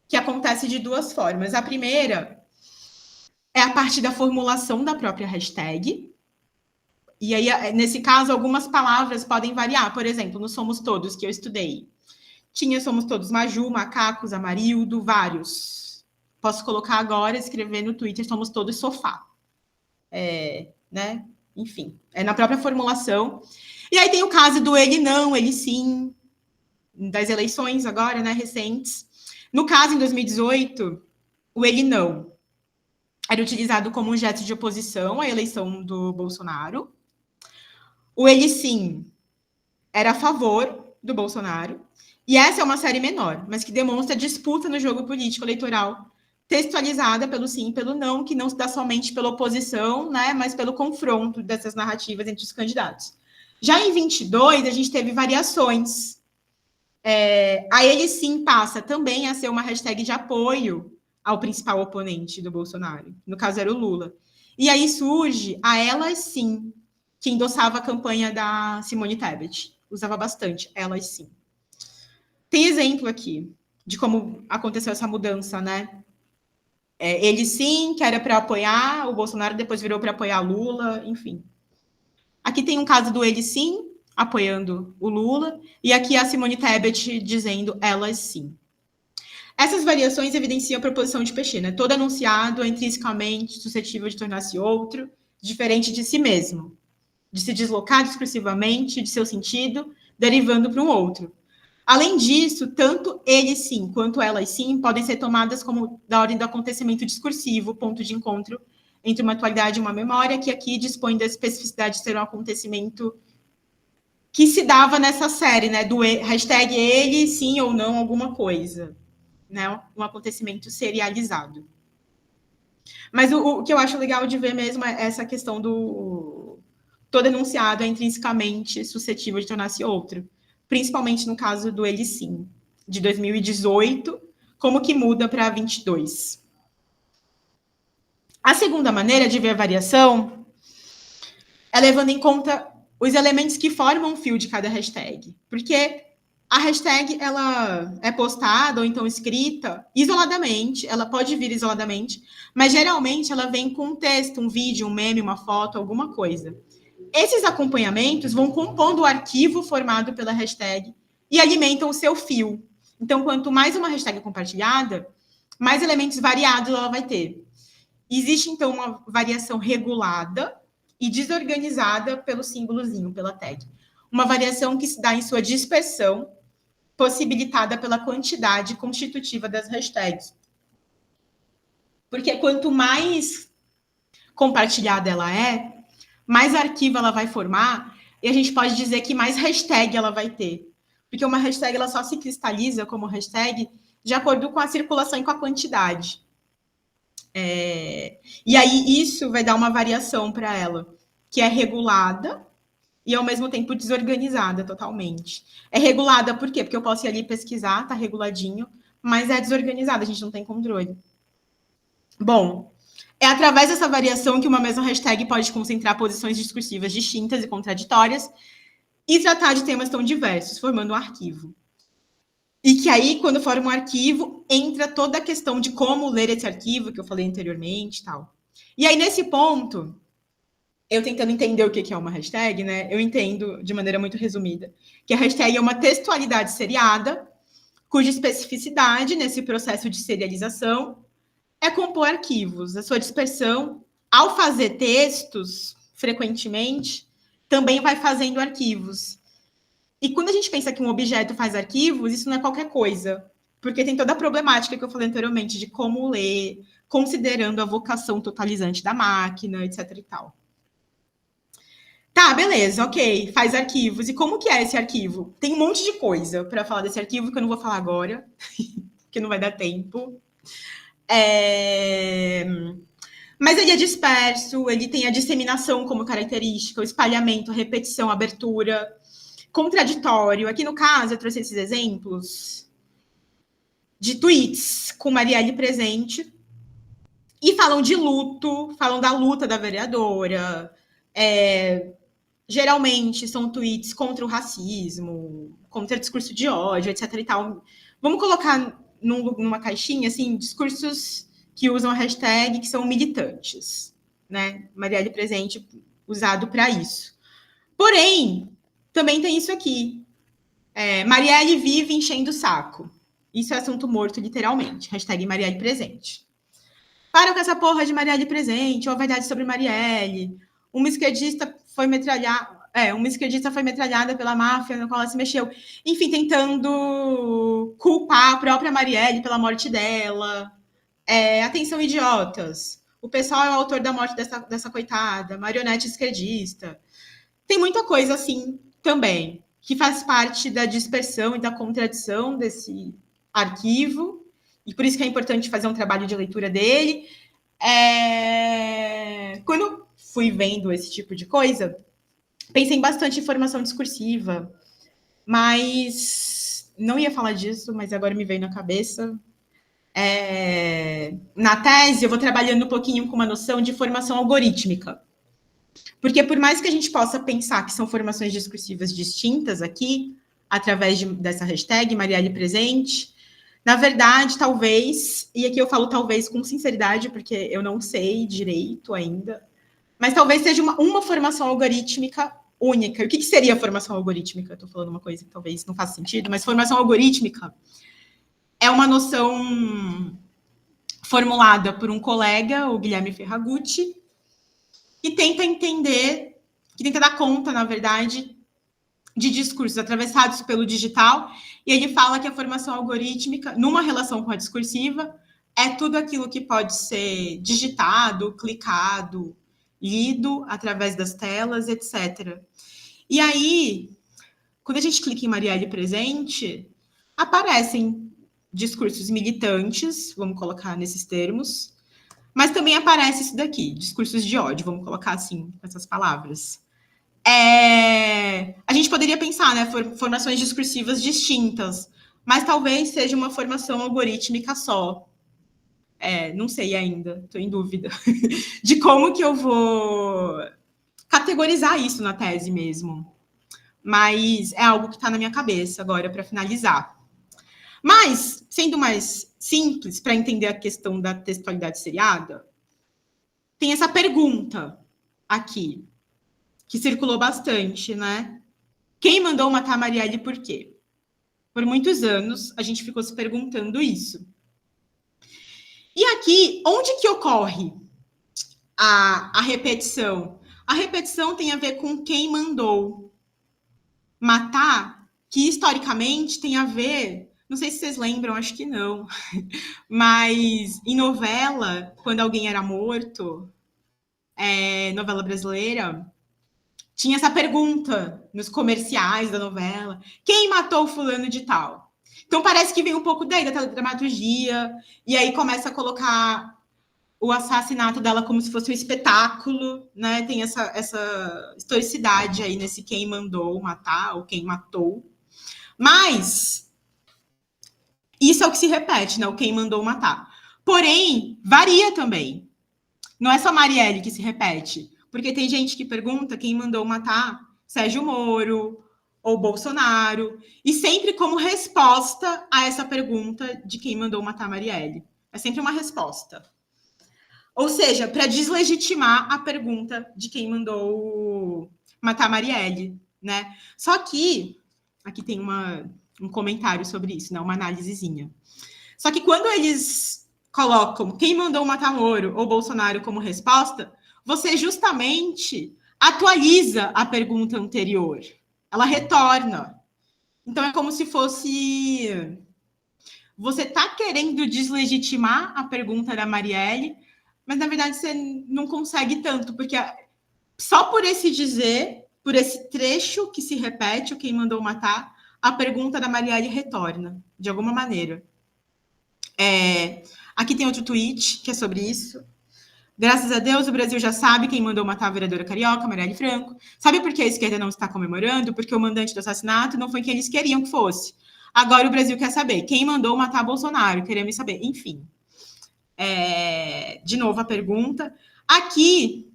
que acontece de duas formas. A primeira é a partir da formulação da própria hashtag, e aí, nesse caso, algumas palavras podem variar. Por exemplo, no Somos Todos, que eu estudei, tinha Somos Todos Maju, Macacos, Amarildo, vários. Posso colocar agora, escrever no Twitter, Somos Todos Sofá. Né? Enfim, é na própria formulação. E aí tem o caso do ele não, ele sim, das eleições agora, né, recentes. No caso, em 2018, o ele não era utilizado como um gesto de oposição à eleição do Bolsonaro. O ele sim era a favor do Bolsonaro. E essa é uma série menor, mas que demonstra disputa no jogo político eleitoral, textualizada pelo sim e pelo não, que não se dá somente pela oposição, né, mas pelo confronto dessas narrativas entre os candidatos. Já em 22, a gente teve variações. A ele sim passa também a ser uma hashtag de apoio ao principal oponente do Bolsonaro. No caso, era o Lula. E aí surge a Elas Sim, que endossava a campanha da Simone Tebet. Usava bastante, Elas Sim. Tem exemplo aqui de como aconteceu essa mudança, né? Ele sim, que era para apoiar o Bolsonaro, depois virou para apoiar Lula, enfim. Aqui tem um caso do ele sim, apoiando o Lula, e aqui a Simone Tebet dizendo elas sim. Essas variações evidenciam a proposição de Pechet, né? Todo anunciado é intrinsecamente suscetível de tornar-se outro, diferente de si mesmo, de se deslocar discursivamente de seu sentido, derivando para um outro. Além disso, tanto ele sim quanto elas sim podem ser tomadas como da ordem do acontecimento discursivo, ponto de encontro entre uma atualidade e uma memória, que aqui dispõe da especificidade de ser um acontecimento que se dava nessa série, né? Do hashtag ele sim ou não alguma coisa, né? Um acontecimento serializado. Mas o que eu acho legal de ver mesmo é essa questão do todo enunciado é intrinsecamente suscetível de tornar-se outro, principalmente no caso do ele sim, de 2018, como que muda para 22. A segunda maneira de ver a variação é levando em conta os elementos que formam o fio de cada hashtag, porque a hashtag ela é postada ou então escrita isoladamente, ela pode vir isoladamente, mas geralmente ela vem com um texto, um vídeo, um meme, uma foto, alguma coisa. Esses acompanhamentos vão compondo o arquivo formado pela hashtag e alimentam o seu fio. Então, quanto mais uma hashtag compartilhada, mais elementos variados ela vai ter. Existe, então, uma variação regulada e desorganizada pelo símbolozinho, pela tag. Uma variação que se dá em sua dispersão, possibilitada pela quantidade constitutiva das hashtags. Porque quanto mais compartilhada ela é, mais arquivo ela vai formar, e a gente pode dizer que mais hashtag ela vai ter. Porque uma hashtag ela só se cristaliza como hashtag de acordo com a circulação e com a quantidade. E aí isso vai dar uma variação para ela, que é regulada e ao mesmo tempo desorganizada totalmente. É regulada por quê? Porque eu posso ir ali pesquisar, tá reguladinho, mas é desorganizada, a gente não tem controle. Bom, é através dessa variação que uma mesma hashtag pode concentrar posições discursivas distintas e contraditórias e tratar de temas tão diversos, formando um arquivo. E que aí, quando forma um arquivo, entra toda a questão de como ler esse arquivo, que eu falei anteriormente e tal. E aí, nesse ponto, eu tentando entender o que é uma hashtag, né? Eu entendo de maneira muito resumida que a hashtag é uma textualidade seriada, cuja especificidade nesse processo de serialização é compor arquivos. A sua dispersão, ao fazer textos, frequentemente, também vai fazendo arquivos. E quando a gente pensa que um objeto faz arquivos, isso não é qualquer coisa, porque tem toda a problemática que eu falei anteriormente de como ler, considerando a vocação totalizante da máquina, etc e tal. Tá, beleza, ok, faz arquivos. E como que é esse arquivo? Tem um monte de coisa para falar desse arquivo que eu não vou falar agora, que não vai dar tempo. Mas ele é disperso, ele tem a disseminação como característica, o espalhamento, a repetição, a abertura, contraditório. Aqui no caso, eu trouxe esses exemplos de tweets com Marielle presente e falam de luto, falam da luta da vereadora, geralmente são tweets contra o racismo, contra o discurso de ódio, etc. e tal. Vamos colocar numa caixinha, assim, discursos que usam a hashtag que são militantes, né? Marielle presente usado para isso. Porém, também tem isso aqui. Marielle vive enchendo o saco. Isso é assunto morto, literalmente. Hashtag Marielle presente. Para com essa porra de Marielle presente, ou a verdade sobre Marielle. Uma esquerdista foi metralhada pela máfia na qual ela se mexeu. Enfim, tentando culpar a própria Marielle pela morte dela. Atenção, idiotas. O pessoal é o autor da morte dessa coitada, marionete esquerdista. Tem muita coisa assim também, que faz parte da dispersão e da contradição desse arquivo, e por isso que é importante fazer um trabalho de leitura dele. Quando eu fui vendo esse tipo de coisa, pensei em bastante em formação discursiva, mas não ia falar disso, mas agora me veio na cabeça. Na tese, eu vou trabalhando um pouquinho com uma noção de formação algorítmica. Porque por mais que a gente possa pensar que são formações discursivas distintas aqui, através dessa hashtag Marielle presente, na verdade, talvez, e aqui eu falo talvez com sinceridade, porque eu não sei direito ainda, mas talvez seja uma formação algorítmica única. E o que seria a formação algorítmica? Estou falando uma coisa que talvez não faça sentido, mas formação algorítmica é uma noção formulada por um colega, o Guilherme Ferragutti, que tenta entender, que tenta dar conta, na verdade, de discursos atravessados pelo digital, e ele fala que a formação algorítmica, numa relação com a discursiva, é tudo aquilo que pode ser digitado, clicado, lido através das telas, etc. E aí, quando a gente clica em Marielle presente, aparecem discursos militantes, vamos colocar nesses termos, mas também aparece isso daqui, discursos de ódio, vamos colocar assim, com essas palavras. A gente poderia pensar, né, formações discursivas distintas, mas talvez seja uma formação algorítmica só. Não sei ainda, estou em dúvida de como que eu vou categorizar isso na tese mesmo. Mas é algo que está na minha cabeça agora para finalizar. Mas, sendo mais simples para entender a questão da textualidade seriada, tem essa pergunta aqui, que circulou bastante, né? Quem mandou matar a Marielle e por quê? Por muitos anos, a gente ficou se perguntando isso. E aqui, onde que ocorre a repetição? A repetição tem a ver com quem mandou matar, que historicamente tem a ver, não sei se vocês lembram, acho que não, mas em novela, quando alguém era morto, novela brasileira, tinha essa pergunta nos comerciais da novela: quem matou o fulano de tal? Então parece que vem um pouco daí da dramaturgia, e aí começa a colocar o assassinato dela como se fosse um espetáculo, né? Tem essa historicidade aí nesse quem mandou matar ou quem matou. Mas isso é o que se repete, né? O quem mandou matar. Porém, varia também. Não é só Marielle que se repete. Porque tem gente que pergunta quem mandou matar Sérgio Moro ou Bolsonaro, e sempre como resposta a essa pergunta de quem mandou matar Marielle. É sempre uma resposta. Ou seja, para deslegitimar a pergunta de quem mandou matar Marielle, né? Só que, aqui tem um comentário sobre isso, né? Uma análisezinha. Só que quando eles colocam quem mandou matar Moro ou Bolsonaro como resposta, você justamente atualiza a pergunta anterior. Ela retorna. Então, é como se fosse... Você está querendo deslegitimar a pergunta da Marielle, mas, na verdade, você não consegue tanto, porque só por esse dizer, por esse trecho que se repete, o quem mandou matar, a pergunta da Marielle retorna, de alguma maneira. Aqui tem outro tweet que é sobre isso. Graças a Deus, o Brasil já sabe quem mandou matar a vereadora carioca, Marielle Franco. Sabe por que a esquerda não está comemorando? Porque o mandante do assassinato não foi quem eles queriam que fosse. Agora o Brasil quer saber quem mandou matar Bolsonaro. Queremos saber. Enfim. De novo a pergunta. Aqui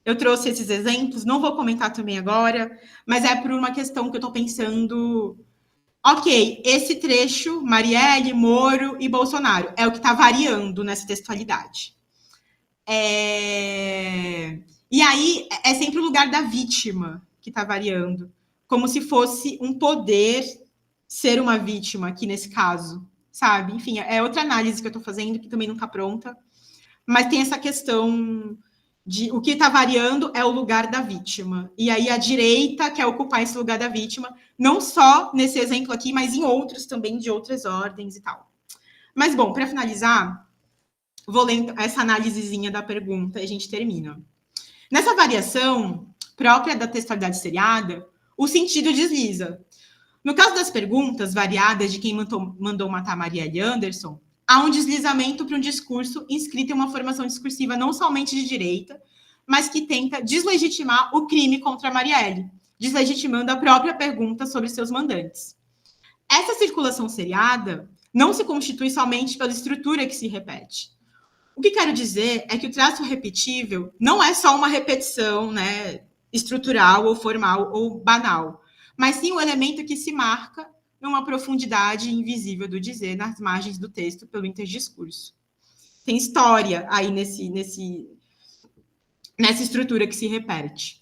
eu trouxe esses exemplos, não vou comentar também agora, mas é por uma questão que eu estou pensando. Ok, esse trecho, Marielle, Moro e Bolsonaro, é o que está variando nessa textualidade. E aí é sempre o lugar da vítima que está variando, como se fosse um poder ser uma vítima aqui nesse caso, sabe? Enfim, é outra análise que eu estou fazendo, que também não está pronta, mas tem essa questão de o que está variando é o lugar da vítima. E aí a direita quer ocupar esse lugar da vítima, não só nesse exemplo aqui, mas em outros também, de outras ordens e tal. Mas, bom, para finalizar, vou ler essa análisezinha da pergunta e a gente termina. Nessa variação própria da textualidade seriada, o sentido desliza. No caso das perguntas variadas de quem mandou matar Marielle Anderson, há um deslizamento para um discurso inscrito em uma formação discursiva não somente de direita, mas que tenta deslegitimar o crime contra Marielle, deslegitimando a própria pergunta sobre seus mandantes. Essa circulação seriada não se constitui somente pela estrutura que se repete. O que quero dizer é que o traço repetível não é só uma repetição, né, estrutural ou formal ou banal, mas sim um elemento que se marca numa profundidade invisível do dizer nas margens do texto pelo interdiscurso. Tem história aí nessa estrutura que se repete,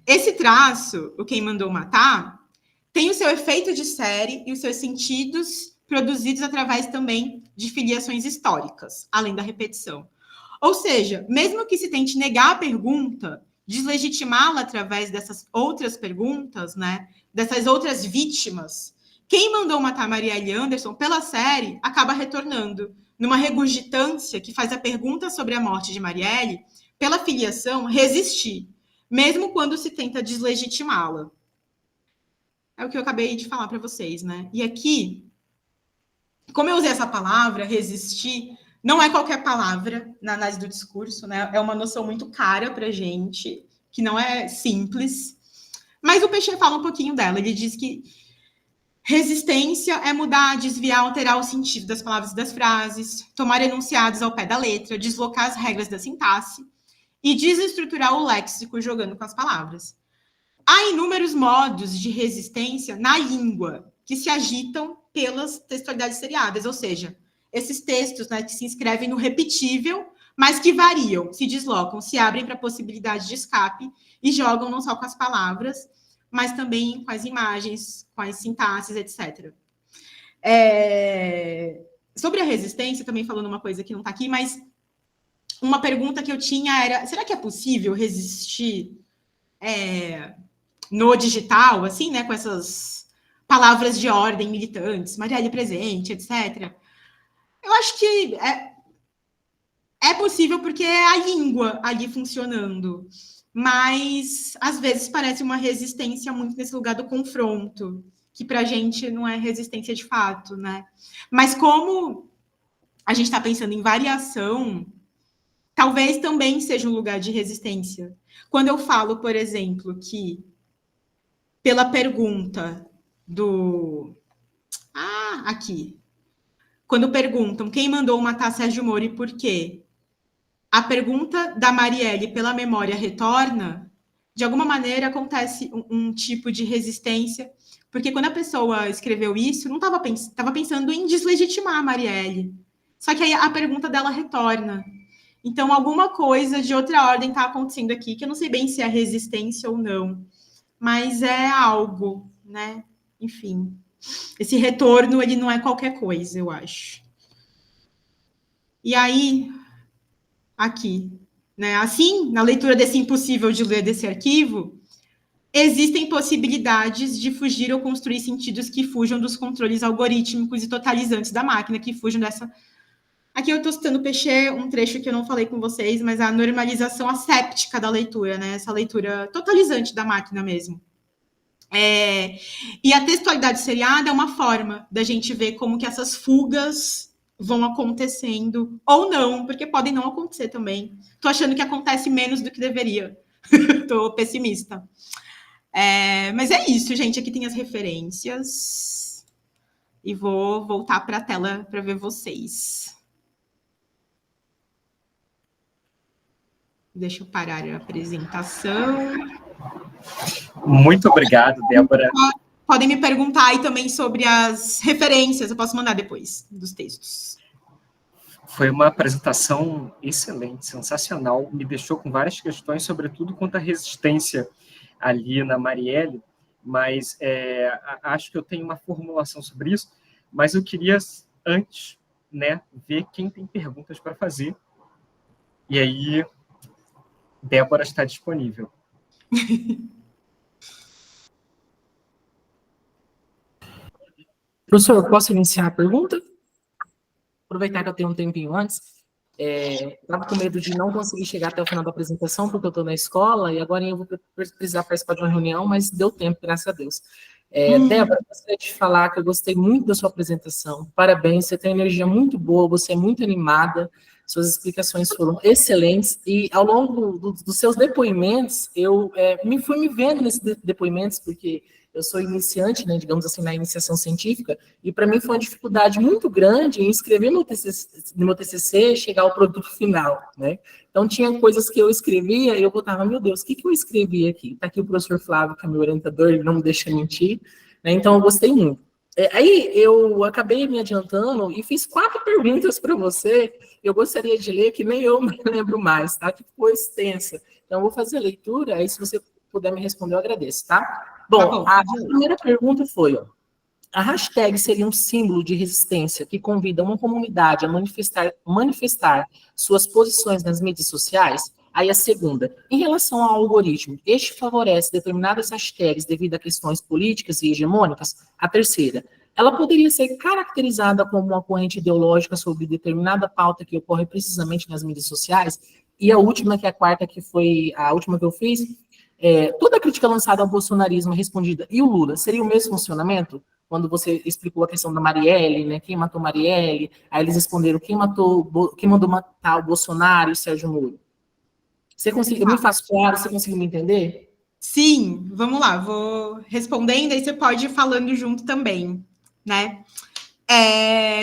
Esse traço, o quem mandou matar, tem o seu efeito de série e os seus sentidos produzidos através também de filiações históricas, além da repetição. Ou seja, mesmo que se tente negar a pergunta, deslegitimá-la através dessas outras perguntas, né, dessas outras vítimas, quem mandou matar Marielle Anderson, pela série, acaba retornando numa regurgitância que faz a pergunta sobre a morte de Marielle, pela filiação, resistir, mesmo quando se tenta deslegitimá-la. É o que eu acabei de falar para vocês, né? E aqui, como eu usei essa palavra, resistir, não é qualquer palavra na análise do discurso, né? É uma noção muito cara para a gente, que não é simples. Mas o Peixe fala um pouquinho dela. Ele diz que resistência é mudar, desviar, alterar o sentido das palavras e das frases, tomar enunciados ao pé da letra, deslocar as regras da sintaxe e desestruturar o léxico jogando com as palavras. Há inúmeros modos de resistência na língua que se agitam pelas textualidades seriadas, ou seja, esses textos, né, que se inscrevem no repetível, mas que variam, se deslocam, se abrem para a possibilidade de escape e jogam não só com as palavras, mas também com as imagens, com as sintaxes, etc. Sobre a resistência, também falando uma coisa que não está aqui, mas uma pergunta que eu tinha era: será que é possível resistir no digital, assim, né, com essas palavras de ordem militantes, Marielle presente, etc. Eu acho que é possível porque é a língua ali funcionando, mas às vezes parece uma resistência muito nesse lugar do confronto, que para a gente não é resistência de fato, né? Mas como a gente está pensando em variação, talvez também seja um lugar de resistência. Quando eu falo, por exemplo, que pela pergunta do... aqui. Quando perguntam quem mandou matar Sérgio Moro e por quê, a pergunta da Marielle pela memória retorna, de alguma maneira acontece um tipo de resistência, porque quando a pessoa escreveu isso, não estava pensando em deslegitimar a Marielle. Só que aí a pergunta dela retorna. Então, alguma coisa de outra ordem está acontecendo aqui, que eu não sei bem se é resistência ou não, mas é algo, né? Enfim, esse retorno, ele não é qualquer coisa, eu acho. E aí, aqui, né? Assim, na leitura desse impossível de ler desse arquivo, existem possibilidades de fugir ou construir sentidos que fujam dos controles algorítmicos e totalizantes da máquina, que fujam dessa... Aqui eu estou citando Peixe, um trecho que eu não falei com vocês, mas a normalização asséptica da leitura, né? Essa leitura totalizante da máquina mesmo. E a textualidade seriada é uma forma da gente ver como que essas fugas vão acontecendo, ou não, porque podem não acontecer também. Estou achando que acontece menos do que deveria. Estou pessimista. Mas é isso, gente. Aqui tem as referências. E vou voltar para a tela para ver vocês. Deixa eu parar a apresentação. Muito obrigado, Débora. Podem me perguntar aí também sobre as referências, eu posso mandar depois dos textos. Foi uma apresentação excelente, sensacional, me deixou com várias questões, sobretudo quanto à resistência ali na Marielle, mas acho que eu tenho uma formulação sobre isso, mas eu queria antes, né, ver quem tem perguntas para fazer, e aí Débora está disponível. Professor, posso iniciar a pergunta? Aproveitar que eu tenho um tempinho antes. Estava com medo de não conseguir chegar até o final da apresentação, porque eu estou na escola, e agora eu vou precisar participar de uma reunião, mas deu tempo, graças a Deus. Débora, eu gostaria de falar que eu gostei muito da sua apresentação. Parabéns, você tem energia muito boa, você é muito animada, suas explicações foram excelentes, e ao longo dos seus depoimentos, eu fui me vendo nesses depoimentos, porque eu sou iniciante, né, digamos assim, na iniciação científica, e para mim foi uma dificuldade muito grande em escrever no meu TCC, chegar ao produto final, né? Então, tinha coisas que eu escrevia e eu botava, meu Deus, o que eu escrevi aqui? Está aqui o professor Flávio, que é meu orientador, ele não me deixa mentir, né? Então, eu gostei muito. Aí, eu acabei me adiantando e fiz 4 perguntas para você, eu gostaria de ler, que nem eu me lembro mais, tá? Que ficou extensa. Então, eu vou fazer a leitura, aí se você puder me responder, eu agradeço, tá? Bom, a primeira pergunta foi, ó, a hashtag seria um símbolo de resistência que convida uma comunidade a manifestar suas posições nas mídias sociais? Aí a segunda, em relação ao algoritmo, este favorece determinadas hashtags devido a questões políticas e hegemônicas? A terceira, ela poderia ser caracterizada como uma corrente ideológica sobre determinada pauta que ocorre precisamente nas mídias sociais? E a última, que é a quarta, que foi a última que eu fiz, toda crítica lançada ao bolsonarismo respondida, e o Lula, seria o mesmo funcionamento? Quando você explicou a questão da Marielle, né? Quem matou Marielle? Aí eles responderam quem mandou matar o Bolsonaro e o Sérgio Moro. Eu me faço claro, você conseguiu me entender? Sim, vamos lá, vou respondendo, aí você pode ir falando junto também, né?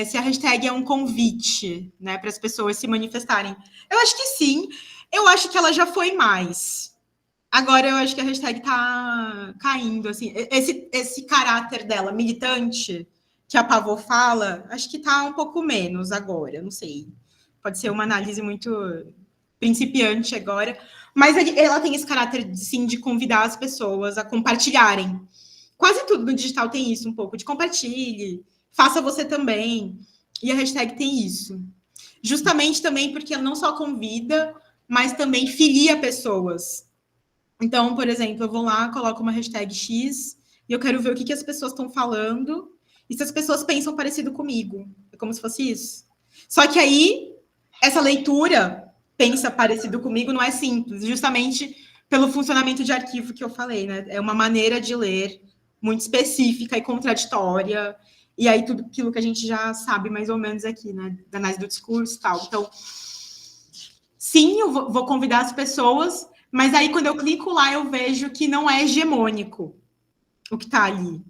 Se a hashtag é um convite, né, para as pessoas se manifestarem. Eu acho que sim, eu acho que ela já foi mais. Agora eu acho que a hashtag tá caindo, assim, esse caráter dela, militante, que a Pavô fala, acho que tá um pouco menos agora, não sei. Pode ser uma análise muito principiante agora, mas ela tem esse caráter, sim, de convidar as pessoas a compartilharem. Quase tudo no digital tem isso um pouco, de compartilhe, faça você também. E a hashtag tem isso. Justamente também porque ela não só convida, mas também filia pessoas. Então, por exemplo, eu vou lá, coloco uma hashtag X e eu quero ver o que as pessoas estão falando e se as pessoas pensam parecido comigo. É como se fosse isso. Só que aí, essa leitura pensa parecido comigo não é simples, justamente pelo funcionamento de arquivo que eu falei, né? É uma maneira de ler muito específica e contraditória, e aí tudo aquilo que a gente já sabe mais ou menos aqui, né? Da análise do discurso e tal. Então, sim, eu vou convidar as pessoas, mas aí quando eu clico lá, eu vejo que não é hegemônico o que está ali.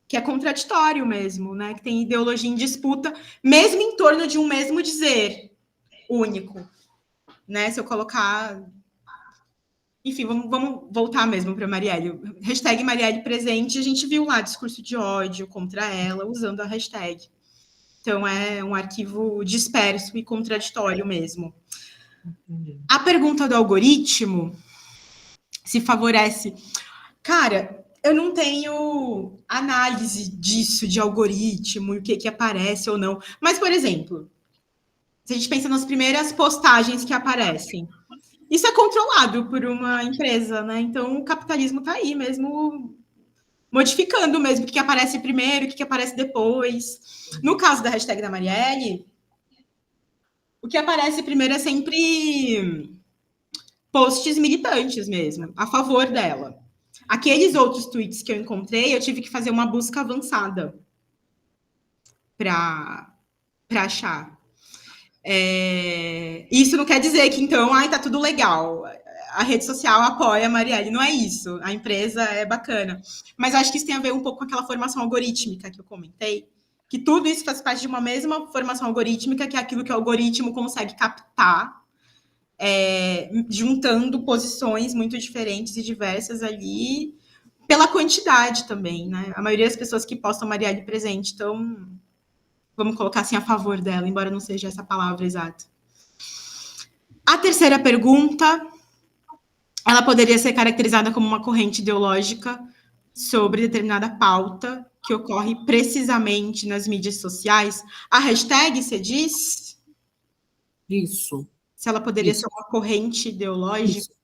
Que é contraditório mesmo, né? Que tem ideologia em disputa, mesmo em torno de um mesmo dizer único. Né? Se eu colocar... Enfim, vamos voltar mesmo para Marielle. Hashtag Marielle presente, a gente viu lá discurso de ódio contra ela, usando a hashtag. Então, é um arquivo disperso e contraditório mesmo. A pergunta do algoritmo se favorece... Cara, eu não tenho análise disso, de algoritmo, o que aparece ou não. Mas, por exemplo, se a gente pensa nas primeiras postagens que aparecem, isso é controlado por uma empresa, né? Então, o capitalismo está aí mesmo, modificando mesmo o que aparece primeiro, o que aparece depois. No caso da hashtag da Marielle, o que aparece primeiro é sempre posts militantes mesmo, a favor dela. Aqueles outros tweets que eu encontrei, eu tive que fazer uma busca avançada para achar. Isso não quer dizer que, então, tá tudo legal. A rede social apoia a Marielle. Não é isso. A empresa é bacana. Mas eu acho que isso tem a ver um pouco com aquela formação algorítmica que eu comentei, que tudo isso faz parte de uma mesma formação algorítmica, que é aquilo que o algoritmo consegue captar juntando posições muito diferentes e diversas ali, pela quantidade também, né? A maioria das pessoas que postam Marielle presente, então, vamos colocar assim a favor dela, embora não seja essa palavra exata. A terceira pergunta, ela poderia ser caracterizada como uma corrente ideológica sobre determinada pauta que ocorre precisamente nas mídias sociais. A hashtag, você diz? Isso. Se ela poderia ser uma corrente ideológica? Isso.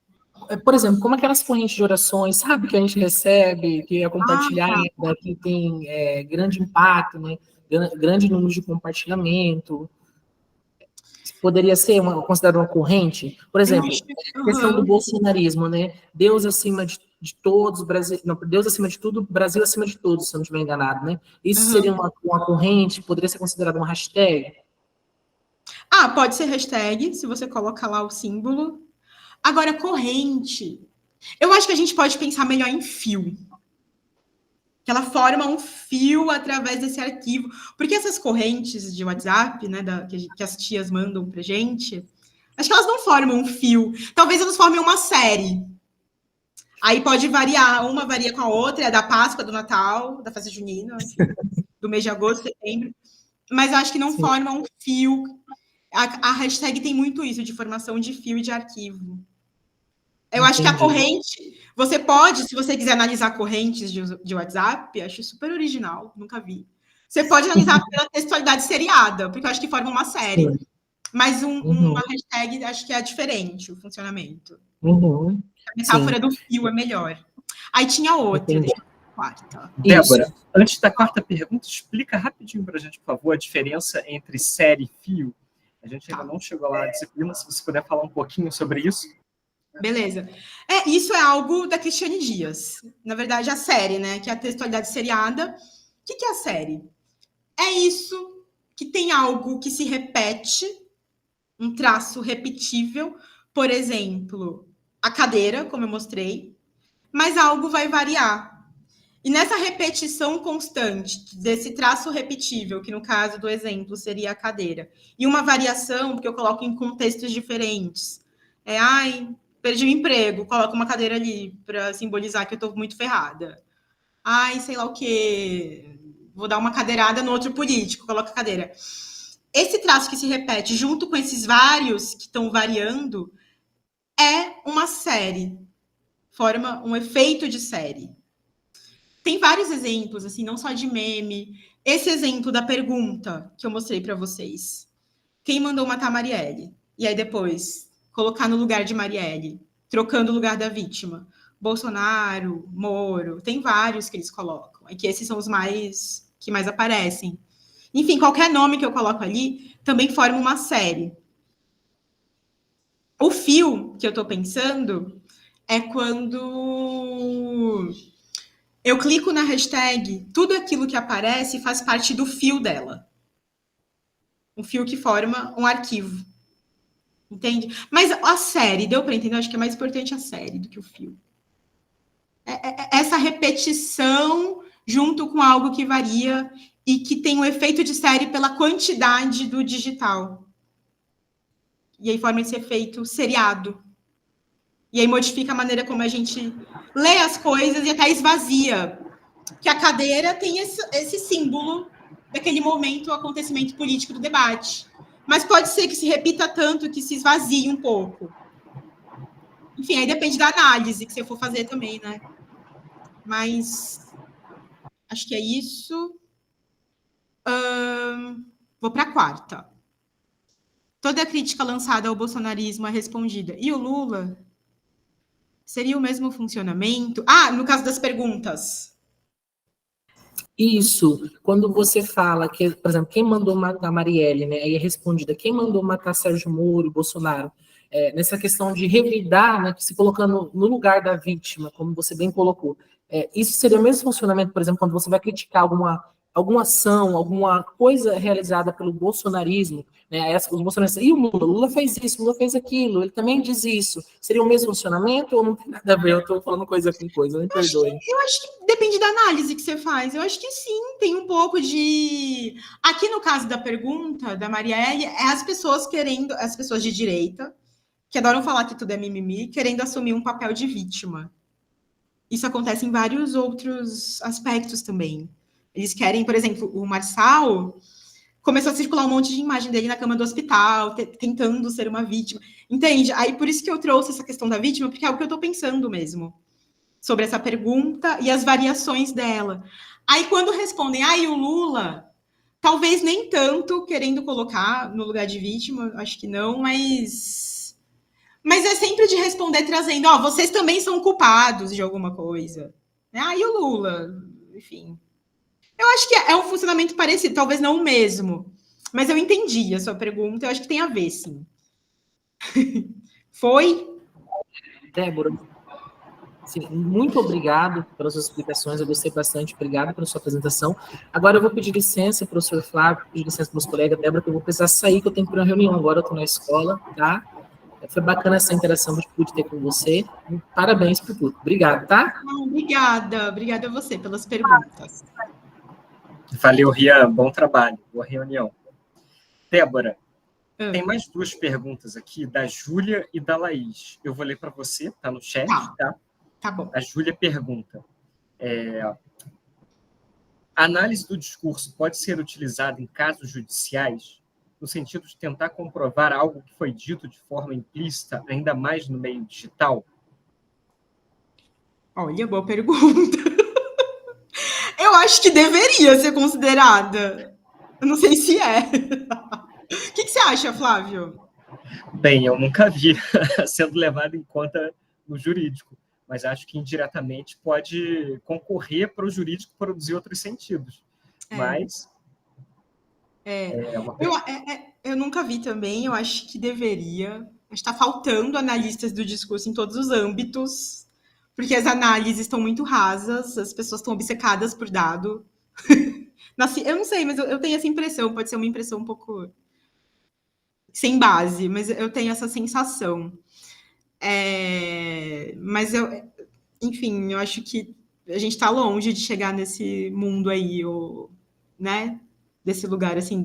Por exemplo, como aquelas correntes de orações, sabe, que a gente recebe, que é compartilhada, que tem grande impacto, né? Grande número de compartilhamento. Poderia ser considerada uma corrente? Por exemplo, a questão do bolsonarismo, né? Deus acima de todos, Brasil, não, Deus acima de tudo, Brasil acima de todos, se eu não estiver enganado, né? Isso seria uma corrente, poderia ser considerada uma hashtag? Pode ser hashtag, se você coloca lá o símbolo. Agora, corrente. Eu acho que a gente pode pensar melhor em fio. Que ela forma um fio através desse arquivo. Porque essas correntes de WhatsApp, né, que as tias mandam pra gente, acho que elas não formam um fio. Talvez elas formem uma série. Aí pode variar, uma varia com a outra, é da Páscoa, do Natal, da festa junina, do mês de agosto, setembro. Mas eu acho que não forma um fio. A hashtag tem muito isso, de formação de fio e de arquivo. Eu acho que a corrente, você pode, se você quiser analisar correntes de WhatsApp, acho super original, nunca vi. Você pode analisar pela textualidade seriada, porque eu acho que forma uma série. Sim. Mas uma hashtag, acho que é diferente o funcionamento. A metáfora do fio é melhor. Aí tinha outra, deixa eu ver a quarta. Débora, antes da quarta pergunta, explica rapidinho para a gente, por favor, a diferença entre série e fio. A gente ainda não chegou lá na disciplina, se você puder falar um pouquinho sobre isso. Beleza. Isso é algo da Cristiane Dias. Na verdade, a série, né? Que é a textualidade seriada. O que é a série? É isso que tem algo que se repete, um traço repetível. Por exemplo, a cadeira, como eu mostrei. Mas algo vai variar. E nessa repetição constante desse traço repetível, que no caso do exemplo seria a cadeira, e uma variação, porque eu coloco em contextos diferentes. Perdi o emprego, coloco uma cadeira ali para simbolizar que eu estou muito ferrada. Sei lá o quê. Vou dar uma cadeirada no outro político, coloco a cadeira. Esse traço que se repete junto com esses vários que estão variando é uma série. Forma um efeito de série. Tem vários exemplos, assim, não só de meme. Esse exemplo da pergunta que eu mostrei para vocês. Quem mandou matar Marielle? E aí depois colocar no lugar de Marielle, trocando o lugar da vítima. Bolsonaro, Moro, tem vários que eles colocam. É que esses são os que mais aparecem. Enfim, qualquer nome que eu coloco ali também forma uma série. O fio que eu estou pensando é quando eu clico na hashtag, tudo aquilo que aparece faz parte do fio dela. Um fio que forma um arquivo. Entende? Mas a série, deu para entender? Acho que é mais importante a série do que o fio. Essa repetição junto com algo que varia e que tem um efeito de série pela quantidade do digital. E aí forma esse efeito seriado. E aí modifica a maneira como a gente lê as coisas e até esvazia. Que a cadeira tem esse símbolo daquele momento, o acontecimento político do debate. Mas pode ser que se repita tanto que se esvazie um pouco. Enfim, aí depende da análise que você for fazer também, né? Mas acho que é isso. Vou para a quarta. Toda crítica lançada ao bolsonarismo é respondida. E o Lula? Seria o mesmo funcionamento? No caso das perguntas. Isso, quando você fala que, por exemplo, quem mandou matar Marielle, né? Aí é respondida, quem mandou matar Sérgio Moro, Bolsonaro? Nessa questão de revidar, né, se colocando no lugar da vítima, como você bem colocou. Isso seria o mesmo funcionamento, por exemplo, quando você vai criticar alguma ação, alguma coisa realizada pelo bolsonarismo, né? Os bolsonaristas, e o Lula fez isso, o Lula fez aquilo, ele também diz isso. Seria o mesmo funcionamento ou não tem nada a ver? Eu estou falando coisa com coisa, me perdoe. Eu acho que depende da análise que você faz. Eu acho que sim, tem um pouco de... Aqui no caso da pergunta da Marielle, as pessoas de direita que adoram falar que tudo é mimimi, querendo assumir um papel de vítima. Isso acontece em vários outros aspectos também. Eles querem, por exemplo, o Marçal começou a circular um monte de imagem dele na cama do hospital, tentando ser uma vítima. Entende? Aí por isso que eu trouxe essa questão da vítima, porque é algo que eu estou pensando mesmo sobre essa pergunta e as variações dela. Aí quando respondem, e o Lula, talvez nem tanto querendo colocar no lugar de vítima, acho que não, mas é sempre de responder trazendo, vocês também são culpados de alguma coisa. E o Lula, enfim. Eu acho que é um funcionamento parecido, talvez não o mesmo, mas eu entendi a sua pergunta, eu acho que tem a ver, sim. Foi? Débora, sim, muito obrigado pelas suas explicações, eu gostei bastante, obrigado pela sua apresentação. Agora eu vou pedir licença, professor Flávio, pedir licença para os colegas, Débora, que eu vou precisar sair, que eu tenho que ir para uma reunião agora, eu estou na escola, tá? Foi bacana essa interação que eu pude ter com você. Parabéns por tudo. Obrigado, tá? Obrigada a você pelas perguntas. Valeu, Rian. Bom trabalho. Boa reunião. Débora, tem mais 2 perguntas aqui, da Júlia e da Laís. Eu vou ler para você, tá no chat, tá? Tá bom. A Júlia pergunta, a análise do discurso pode ser utilizada em casos judiciais, no sentido de tentar comprovar algo que foi dito de forma implícita, ainda mais no meio digital? Olha, boa pergunta. Eu acho que deveria ser considerada. Eu não sei se é. O que você acha, Flávio? Bem, eu nunca vi sendo levado em conta no jurídico, mas acho que indiretamente pode concorrer para o jurídico produzir outros sentidos. Mas... Eu nunca vi também, eu acho que deveria. Está faltando analistas do discurso em todos os âmbitos, porque as análises estão muito rasas, as pessoas estão obcecadas por dado. Eu não sei, mas eu tenho essa impressão, pode ser uma impressão um pouco sem base, mas eu tenho essa sensação. Mas enfim, eu acho que a gente está longe de chegar nesse mundo aí, né? Desse lugar assim,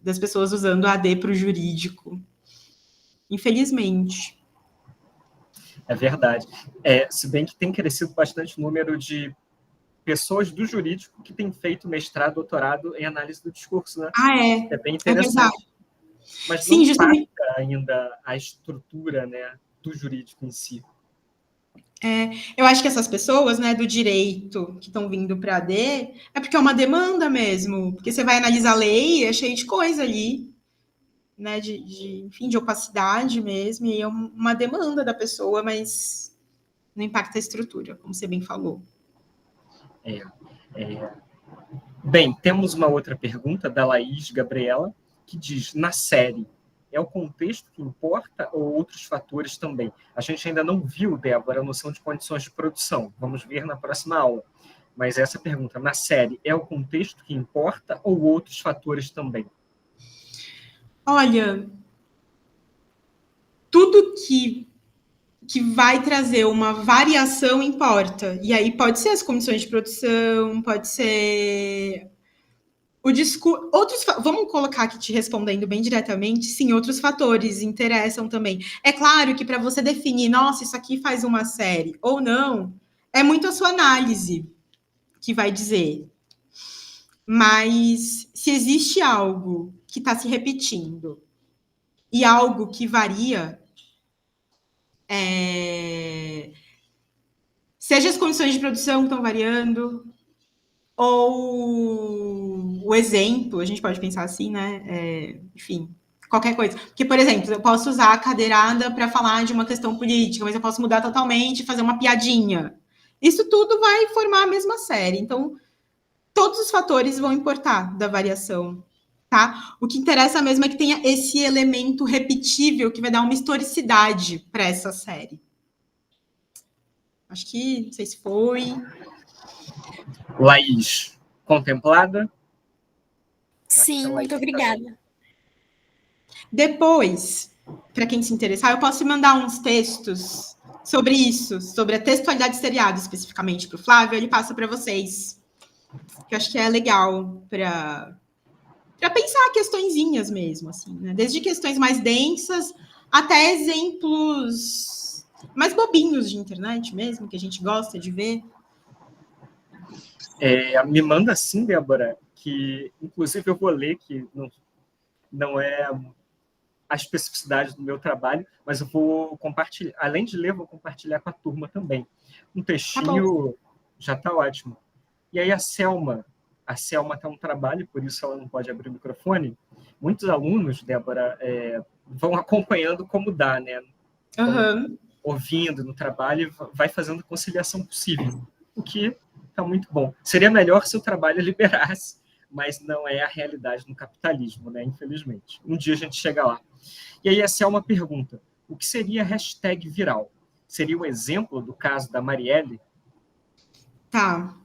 das pessoas usando a AD para o jurídico. Infelizmente. É verdade. Se bem que tem crescido bastante o número de pessoas do jurídico que têm feito mestrado, doutorado em análise do discurso, né? É bem interessante. Mas sim, não justamente ainda a estrutura, né, do jurídico em si. Eu acho que essas pessoas, né, do direito que estão vindo para a AD, é porque é uma demanda mesmo, porque você vai analisar a lei, é cheio de coisa ali, né, enfim, de opacidade mesmo, e é uma demanda da pessoa, mas não impacta a estrutura, como você bem falou. Bem, temos uma outra pergunta da Laís Gabriela, que diz, na série, é o contexto que importa ou outros fatores também? A gente ainda não viu, Débora, a noção de condições de produção. Vamos ver na próxima aula. Mas essa pergunta, na série, é o contexto que importa ou outros fatores também? Olha, tudo que vai trazer uma variação importa. E aí pode ser as condições de produção, pode ser o discurso. Vamos colocar aqui te respondendo bem diretamente, sim, outros fatores interessam também. É claro que para você definir, nossa, isso aqui faz uma série ou não, é muito a sua análise que vai dizer. Mas se existe algo que está se repetindo e algo que varia, seja as condições de produção que estão variando, ou o exemplo, a gente pode pensar assim, né? Enfim, qualquer coisa. Porque, por exemplo, eu posso usar a cadeirada para falar de uma questão política, mas eu posso mudar totalmente e fazer uma piadinha. Isso tudo vai formar a mesma série. Então, todos os fatores vão importar da variação, tá? O que interessa mesmo é que tenha esse elemento repetível que vai dar uma historicidade para essa série. Acho que, não sei se foi. Laís, contemplada? Sim, muito obrigada. Depois, para quem se interessar, eu posso mandar uns textos sobre isso, sobre a textualidade de seriado, especificamente para o Flávio, ele passa para vocês. Que eu acho que é legal para pensar questõezinhas mesmo, assim, né? Desde questões mais densas até exemplos mais bobinhos de internet mesmo, que a gente gosta de ver. Me manda sim, Débora, que inclusive eu vou ler, que não é a especificidade do meu trabalho, mas eu vou compartilhar, além de ler, vou compartilhar com a turma também. Um textinho já está ótimo. E aí a Selma está um trabalho, por isso ela não pode abrir o microfone. Muitos alunos, Débora, vão acompanhando como dá, né? Uhum. Ouvindo no trabalho, vai fazendo a conciliação possível, o que está muito bom. Seria melhor se o trabalho liberasse, mas não é a realidade no capitalismo, né? Infelizmente. Um dia a gente chega lá. E aí a Selma pergunta, o que seria hashtag viral? Seria um exemplo do caso da Marielle? Tá.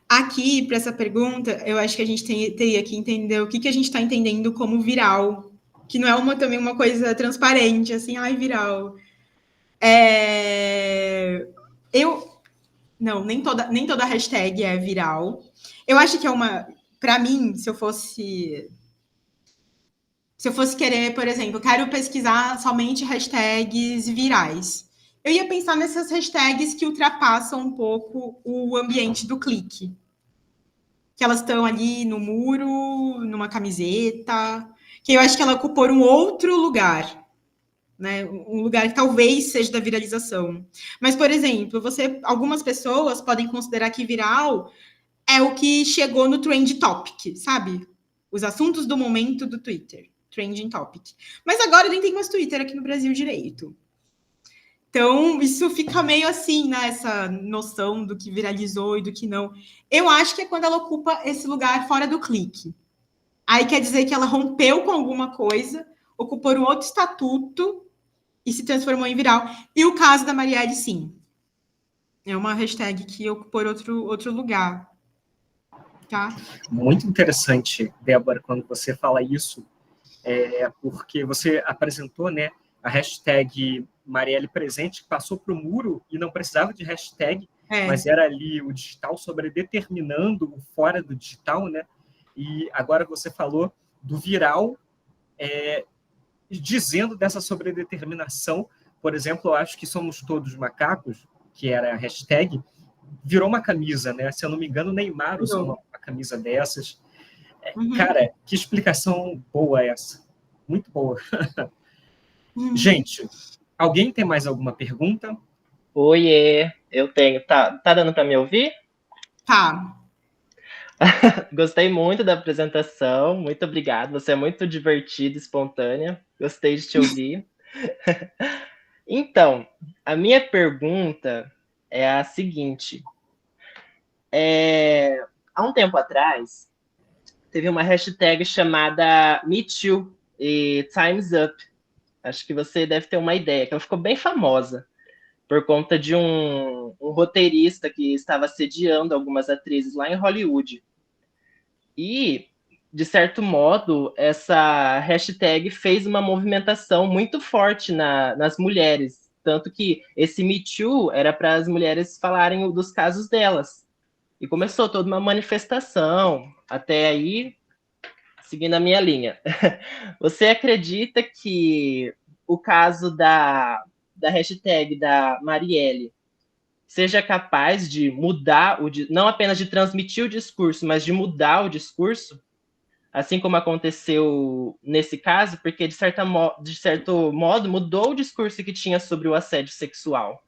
Aqui, para essa pergunta, eu acho que a gente teria que entender o que a gente está entendendo como viral, que não é também uma coisa transparente, assim, viral. Não, nem toda hashtag é viral. Eu acho que para mim, se eu fosse querer, por exemplo, quero pesquisar somente hashtags virais. Eu ia pensar nessas hashtags que ultrapassam um pouco o ambiente do clique. Que elas estão ali no muro, numa camiseta, que eu acho que ela ocupou um outro lugar, né? Um lugar que talvez seja da viralização. Mas, por exemplo, algumas pessoas podem considerar que viral é o que chegou no Trend Topic, sabe? Os assuntos do momento do Twitter, Trending Topic. Mas agora nem tem mais Twitter aqui no Brasil direito. Então, isso fica meio assim, né? Essa noção do que viralizou e do que não. Eu acho que é quando ela ocupa esse lugar fora do clique. Aí quer dizer que ela rompeu com alguma coisa, ocupou um outro estatuto e se transformou em viral. E o caso da Marielle, sim. É uma hashtag que ocupou outro lugar. Tá? Muito interessante, Débora, quando você fala isso, porque você apresentou, né, a hashtag Marielle Presente, que passou para o muro e não precisava de hashtag, mas era ali o digital sobredeterminando o fora do digital, né? E agora você falou do viral, dizendo dessa sobredeterminação. Por exemplo, eu acho que Somos Todos Macacos, que era a hashtag, virou uma camisa, né? Se eu não me engano, o Neymar usou uma camisa dessas. Cara, que explicação boa essa. Muito boa. Gente, alguém tem mais alguma pergunta? Oiê, eu tenho. Tá dando para me ouvir? Tá. Gostei muito da apresentação, muito obrigado. Você é muito divertida, espontânea. Gostei de te ouvir. Então, a minha pergunta é a seguinte. Há um tempo atrás, teve uma hashtag chamada MeToo e Time's Up. Acho que você deve ter uma ideia, que ela ficou bem famosa por conta de um roteirista que estava assediando algumas atrizes lá em Hollywood. E, de certo modo, essa hashtag fez uma movimentação muito forte nas mulheres. Tanto que esse Me Too era para as mulheres falarem dos casos delas. E começou toda uma manifestação. Até aí, seguindo a minha linha. Você acredita que o caso da hashtag da Marielle seja capaz de mudar, não apenas de transmitir o discurso, mas de mudar o discurso, assim como aconteceu nesse caso, porque, de certo modo, mudou o discurso que tinha sobre o assédio sexual,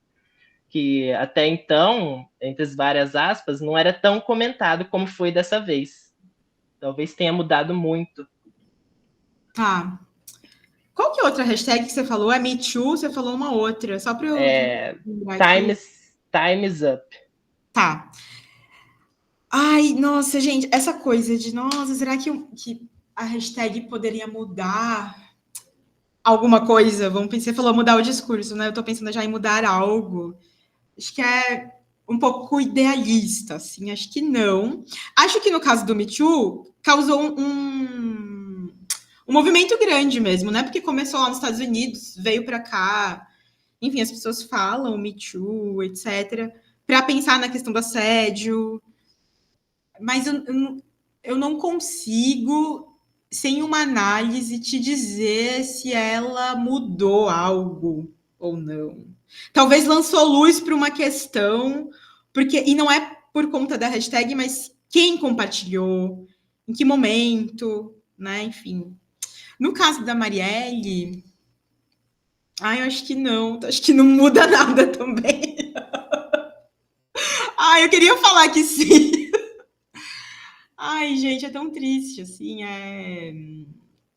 que até então, entre as várias aspas, não era tão comentado como foi dessa vez. Talvez tenha mudado muito. Tá. Qual que é a outra hashtag que você falou? É Me Too? Você falou uma outra, só para eu lembrar aqui. Time's Up. Tá. Ai, nossa, gente, essa coisa de, nossa, será que a hashtag poderia mudar alguma coisa? Você falou mudar o discurso, né? Eu tô pensando já em mudar algo. Acho que é um pouco idealista, assim, acho que não. Acho que no caso do Me Too, causou um movimento grande mesmo, né? Porque começou lá nos Estados Unidos, veio para cá, enfim, as pessoas falam Me Too, etc., para pensar na questão do assédio. Mas eu não consigo sem uma análise te dizer se ela mudou algo ou não. Talvez lançou luz para uma questão, e não é por conta da hashtag, mas quem compartilhou, em que momento, né? Enfim. No caso da Marielle, eu acho que não muda nada também. Eu queria falar que sim. Ai, gente, é tão triste, assim,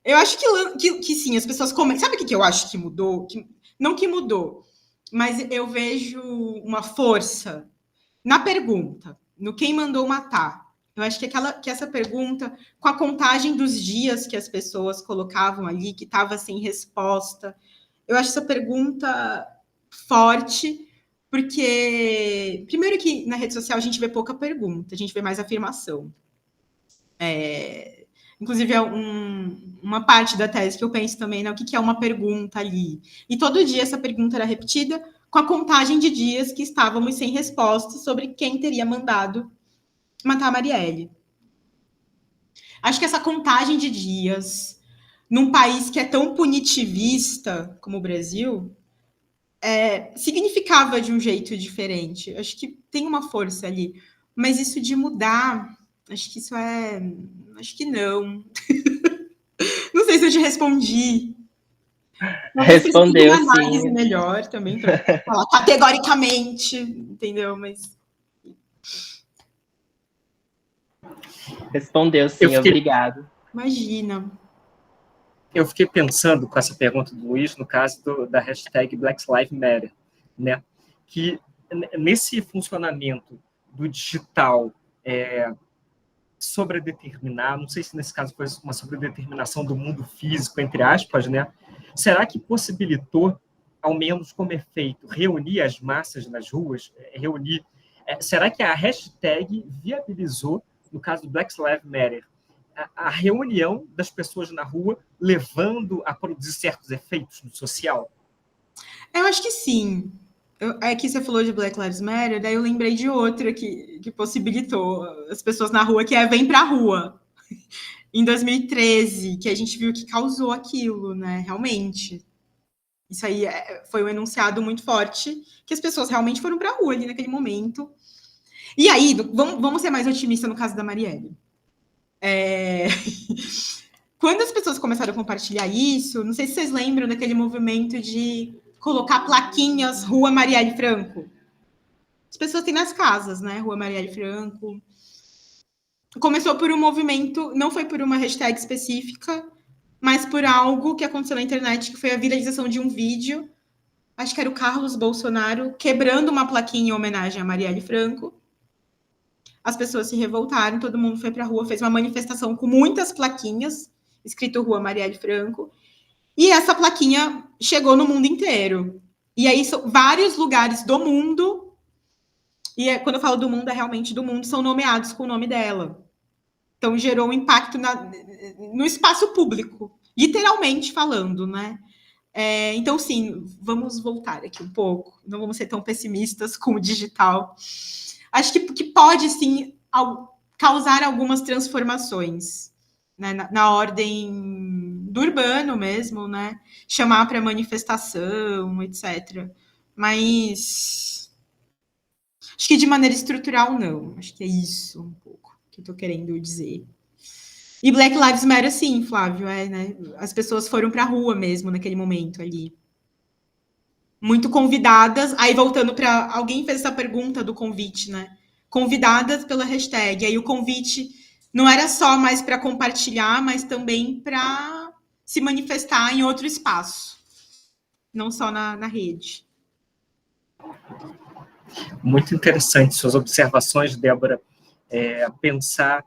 Eu acho que sim, as pessoas comentam. Sabe o que eu acho que mudou? Não que mudou, mas eu vejo uma força na pergunta, no quem mandou matar. Eu acho que essa pergunta, com a contagem dos dias que as pessoas colocavam ali, que estava sem resposta, eu acho essa pergunta forte, porque, primeiro que na rede social a gente vê pouca pergunta, a gente vê mais afirmação. Inclusive, é uma parte da tese que eu penso também, né? O que é uma pergunta ali? E todo dia essa pergunta era repetida com a contagem de dias que estávamos sem resposta sobre quem teria mandado matar a Marielle. Acho que essa contagem de dias, num país que é tão punitivista como o Brasil, significava de um jeito diferente. Acho que tem uma força ali. Mas isso de mudar, acho que isso é... Acho que não. Não sei se eu te respondi. Respondeu, uma análise sim. melhor também, para falar categoricamente, entendeu? Mas... Respondeu, sim, obrigado. Imagina. Eu fiquei pensando com essa pergunta do Luiz, no caso da hashtag Black Lives Matter, né? Que nesse funcionamento do digital sobredeterminar, não sei se nesse caso foi uma sobredeterminação do mundo físico, entre aspas, né? Será que possibilitou, ao menos como efeito, reunir as massas nas ruas, será que a hashtag viabilizou, no caso do Black Lives Matter, a reunião das pessoas na rua, levando a produzir certos efeitos no social? Eu acho que sim. Aqui você falou de Black Lives Matter, daí eu lembrei de outra que possibilitou as pessoas na rua, que é Vem Pra Rua, em 2013, que a gente viu que causou aquilo, né? Realmente. Isso aí foi um enunciado muito forte, que as pessoas realmente foram pra rua ali naquele momento. E aí, vamos ser mais otimistas no caso da Marielle. Quando as pessoas começaram a compartilhar isso, não sei se vocês lembram daquele movimento de colocar plaquinhas Rua Marielle Franco. As pessoas têm nas casas, né? Rua Marielle Franco. Começou por um movimento, não foi por uma hashtag específica, mas por algo que aconteceu na internet, que foi a viralização de um vídeo. Acho que era o Carlos Bolsonaro quebrando uma plaquinha em homenagem a Marielle Franco. As pessoas se revoltaram, todo mundo foi para a rua, fez uma manifestação com muitas plaquinhas, escrito Rua Marielle Franco. E essa plaquinha chegou no mundo inteiro. E aí, vários lugares do mundo, e quando eu falo do mundo, é realmente do mundo, são nomeados com o nome dela. Então, gerou um impacto no espaço público, literalmente falando, né? Então, sim, vamos voltar aqui um pouco. Não vamos ser tão pessimistas com o digital. Acho que pode, sim, causar algumas transformações, né? Na ordem do urbano mesmo, né? Chamar para manifestação, etc. Mas acho que de maneira estrutural, não. Acho que é isso um pouco que eu estou querendo dizer. E Black Lives Matter, sim, Flávio, né? As pessoas foram para a rua mesmo naquele momento ali. Muito convidadas. Aí, voltando para... Alguém fez essa pergunta do convite, né? Convidadas pela hashtag. Aí o convite não era só mais para compartilhar, mas também para se manifestar em outro espaço. Não só na rede. Muito interessante suas observações, Débora. Pensar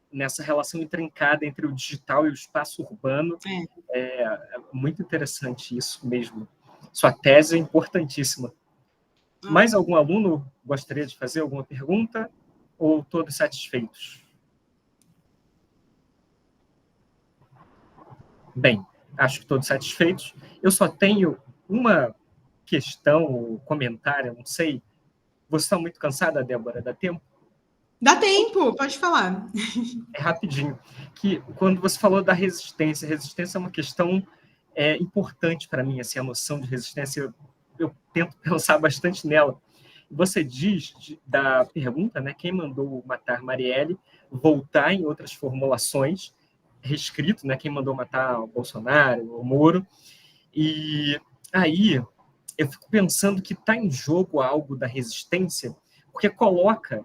nessa relação intrincada entre o digital e o espaço urbano. É muito interessante isso mesmo. Sua tese é importantíssima. Mais algum aluno gostaria de fazer alguma pergunta? Ou todos satisfeitos? Bem, acho que todos satisfeitos. Eu só tenho uma questão, comentário, não sei. Você está muito cansada, Débora? Dá tempo? Dá tempo, pode falar. É rapidinho. Que quando você falou da resistência é uma questão importante para mim, assim, a noção de resistência, eu tento pensar bastante nela. Você diz da pergunta, né, quem mandou matar Marielle, voltar em outras formulações, reescrito, né, quem mandou matar o Bolsonaro, o Moro, e aí eu fico pensando que está em jogo algo da resistência, porque coloca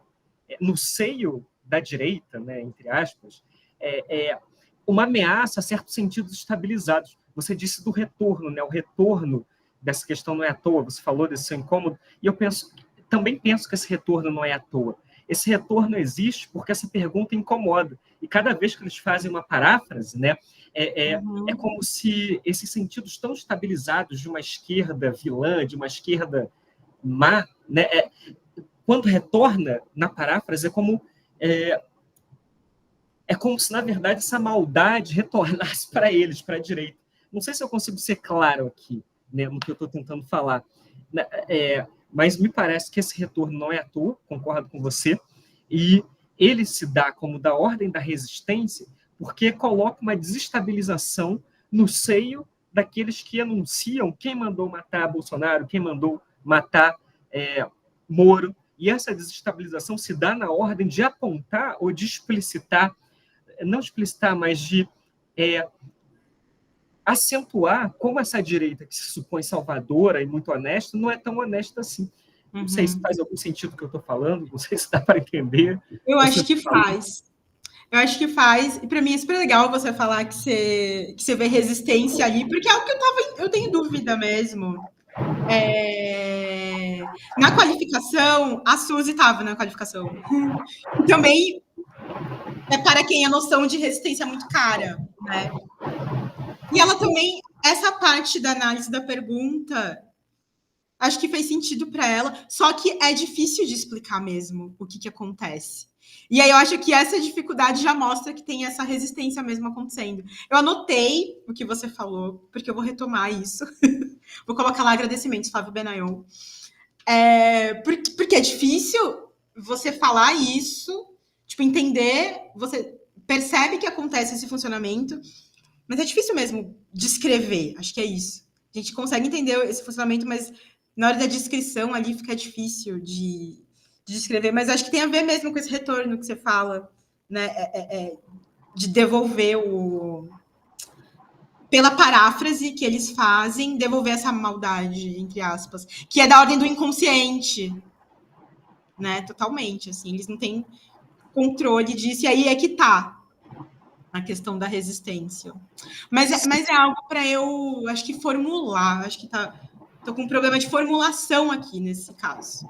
no seio da direita, né, entre aspas, uma ameaça a certos sentidos estabilizados. Você disse do retorno, né? O retorno dessa questão não é à toa. Você falou desse seu incômodo, e eu também penso que esse retorno não é à toa. Esse retorno existe porque essa pergunta incomoda. E cada vez que eles fazem uma paráfrase, né, é como se esses sentidos tão estabilizados de uma esquerda vilã, de uma esquerda má, né, quando retorna na paráfrase, é como se, na verdade, essa maldade retornasse para eles, para a direita. Não sei se eu consigo ser claro aqui, né, no que eu estou tentando falar, mas me parece que esse retorno não é à toa, concordo com você, e ele se dá como da ordem da resistência, porque coloca uma desestabilização no seio daqueles que anunciam quem mandou matar Bolsonaro, quem mandou matar Moro, e essa desestabilização se dá na ordem de apontar ou de explicitar, não explicitar, mas de acentuar como essa direita que se supõe salvadora e muito honesta, não é tão honesta assim. Não sei se faz algum sentido o que eu estou falando, não sei se dá para entender. Eu acho que faz. Eu acho que faz. E para mim é super legal você falar que você vê resistência ali, porque é algo que eu tenho dúvida mesmo. Na qualificação, a Suzy estava na qualificação. Também é para quem a noção de resistência é muito cara, né? E ela também, essa parte da análise da pergunta, acho que fez sentido para ela, só que é difícil de explicar mesmo o que acontece. E aí eu acho que essa dificuldade já mostra que tem essa resistência mesmo acontecendo. Eu anotei o que você falou, porque eu vou retomar isso. Vou colocar lá agradecimentos, Flávio Benayon. Porque é difícil você falar isso, tipo, entender, você percebe que acontece esse funcionamento, mas é difícil mesmo descrever, acho que é isso. A gente consegue entender esse funcionamento, mas na hora da descrição ali fica difícil de descrever, mas acho que tem a ver mesmo com esse retorno que você fala, né? De devolver pela paráfrase que eles fazem, devolver essa maldade, entre aspas, que é da ordem do inconsciente, né? Totalmente, assim, eles não têm controle disso, e aí é que tá a questão da resistência. Mas é algo para eu, acho que formular, acho que tô com um problema de formulação aqui nesse caso.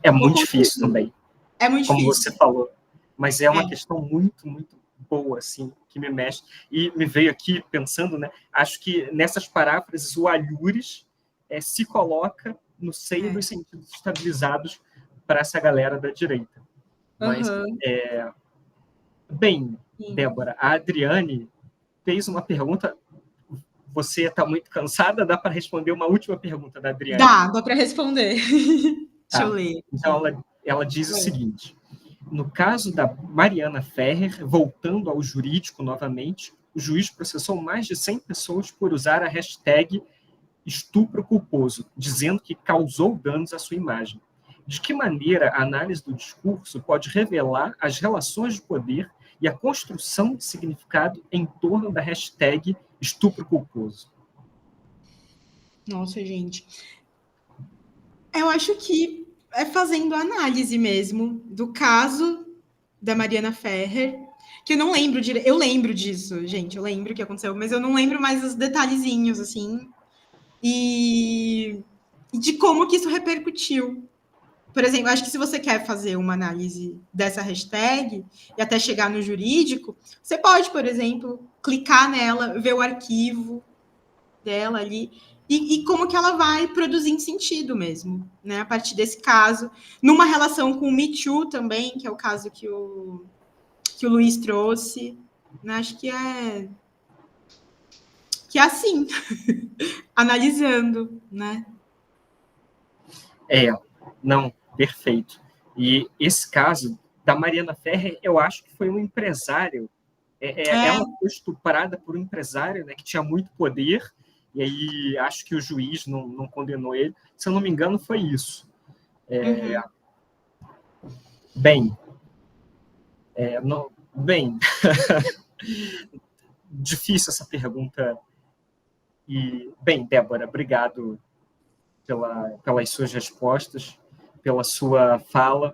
É muito difícil também. É muito como difícil. Você falou. Mas é uma questão muito, muito boa, assim, que me mexe. E me veio aqui pensando, né? Acho que nessas paráfrases o alhures se coloca no seio dos sentidos estabilizados para essa galera da direita. Mas, bem, Débora, a Adriane fez uma pergunta. Você está muito cansada? Dá para responder uma última pergunta da Adriane? Dá para responder. Deixa eu ler. Então, ela diz o seguinte: no caso da Mariana Ferrer, voltando ao jurídico novamente, o juiz processou mais de 100 pessoas por usar a hashtag estupro culposo, dizendo que causou danos à sua imagem. De que maneira a análise do discurso pode revelar as relações de poder e a construção de significado em torno da hashtag estupro culposo? Nossa, gente. Eu acho que é fazendo análise mesmo do caso da Mariana Ferrer, que eu não lembro direito. Eu lembro disso, gente, eu lembro o que aconteceu, mas eu não lembro mais os detalhezinhos, assim, e de como que isso repercutiu. Por exemplo, acho que se você quer fazer uma análise dessa hashtag e até chegar no jurídico, você pode, por exemplo, clicar nela, ver o arquivo dela ali, e como que ela vai produzindo sentido mesmo, né? A partir desse caso, numa relação com o Me Too também, que é o caso que o Luiz trouxe, né? Acho que é assim, analisando, né? Não, perfeito. E esse caso Da Mariana Ferrer, eu acho que foi um empresário. Ela foi estuprada por um empresário, né, que tinha muito poder, e aí acho que o juiz não condenou ele. Se eu não me engano, foi isso. Bem, difícil essa pergunta. E, bem, Débora, obrigado pelas suas respostas, pela sua fala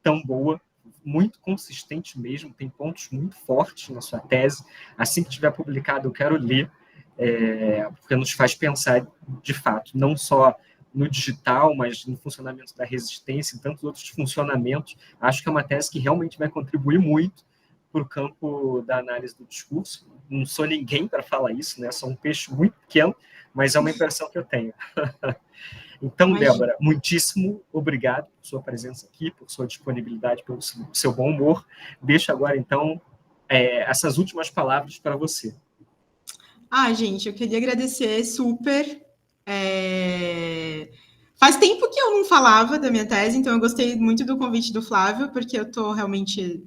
tão boa, muito consistente mesmo, tem pontos muito fortes na sua tese. Assim que tiver publicado, eu quero ler, porque nos faz pensar, de fato, não só no digital, mas no funcionamento da resistência e tantos outros funcionamentos. Acho que é uma tese que realmente vai contribuir muito para o campo da análise do discurso. Não sou ninguém para falar isso, né? Sou um peixe muito pequeno, mas é uma impressão que eu tenho. Então, imagina. Débora, muitíssimo obrigado por sua presença aqui, por sua disponibilidade, pelo seu bom humor. Deixo agora, então, essas últimas palavras para você. Gente, eu queria agradecer super. Faz tempo que eu não falava da minha tese, então eu gostei muito do convite do Flávio, porque eu estou realmente...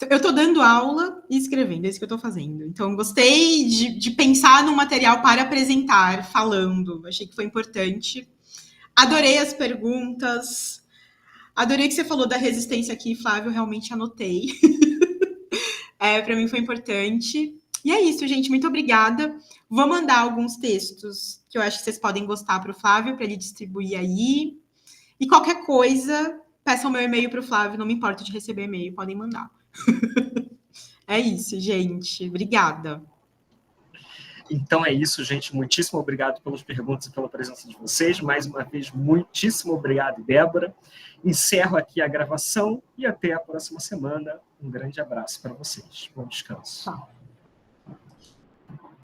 Eu estou dando aula e escrevendo, é isso que eu estou fazendo. Então, gostei de pensar num material para apresentar, falando. Achei que foi importante. Adorei as perguntas. Adorei que você falou da resistência aqui, Flávio. Realmente anotei. Para mim foi importante. E é isso, gente. Muito obrigada. Vou mandar alguns textos que eu acho que vocês podem gostar para o Flávio, para ele distribuir aí. E qualquer coisa, peçam meu e-mail para o Flávio. Não me importa de receber e-mail, podem mandar. É isso, gente. Obrigada. Então é isso, gente. Muitíssimo obrigado pelas perguntas e pela presença de vocês. Mais uma vez, muitíssimo obrigado, Débora. Encerro aqui a gravação e até a próxima semana. Um grande abraço para vocês. Bom descanso. Tchau.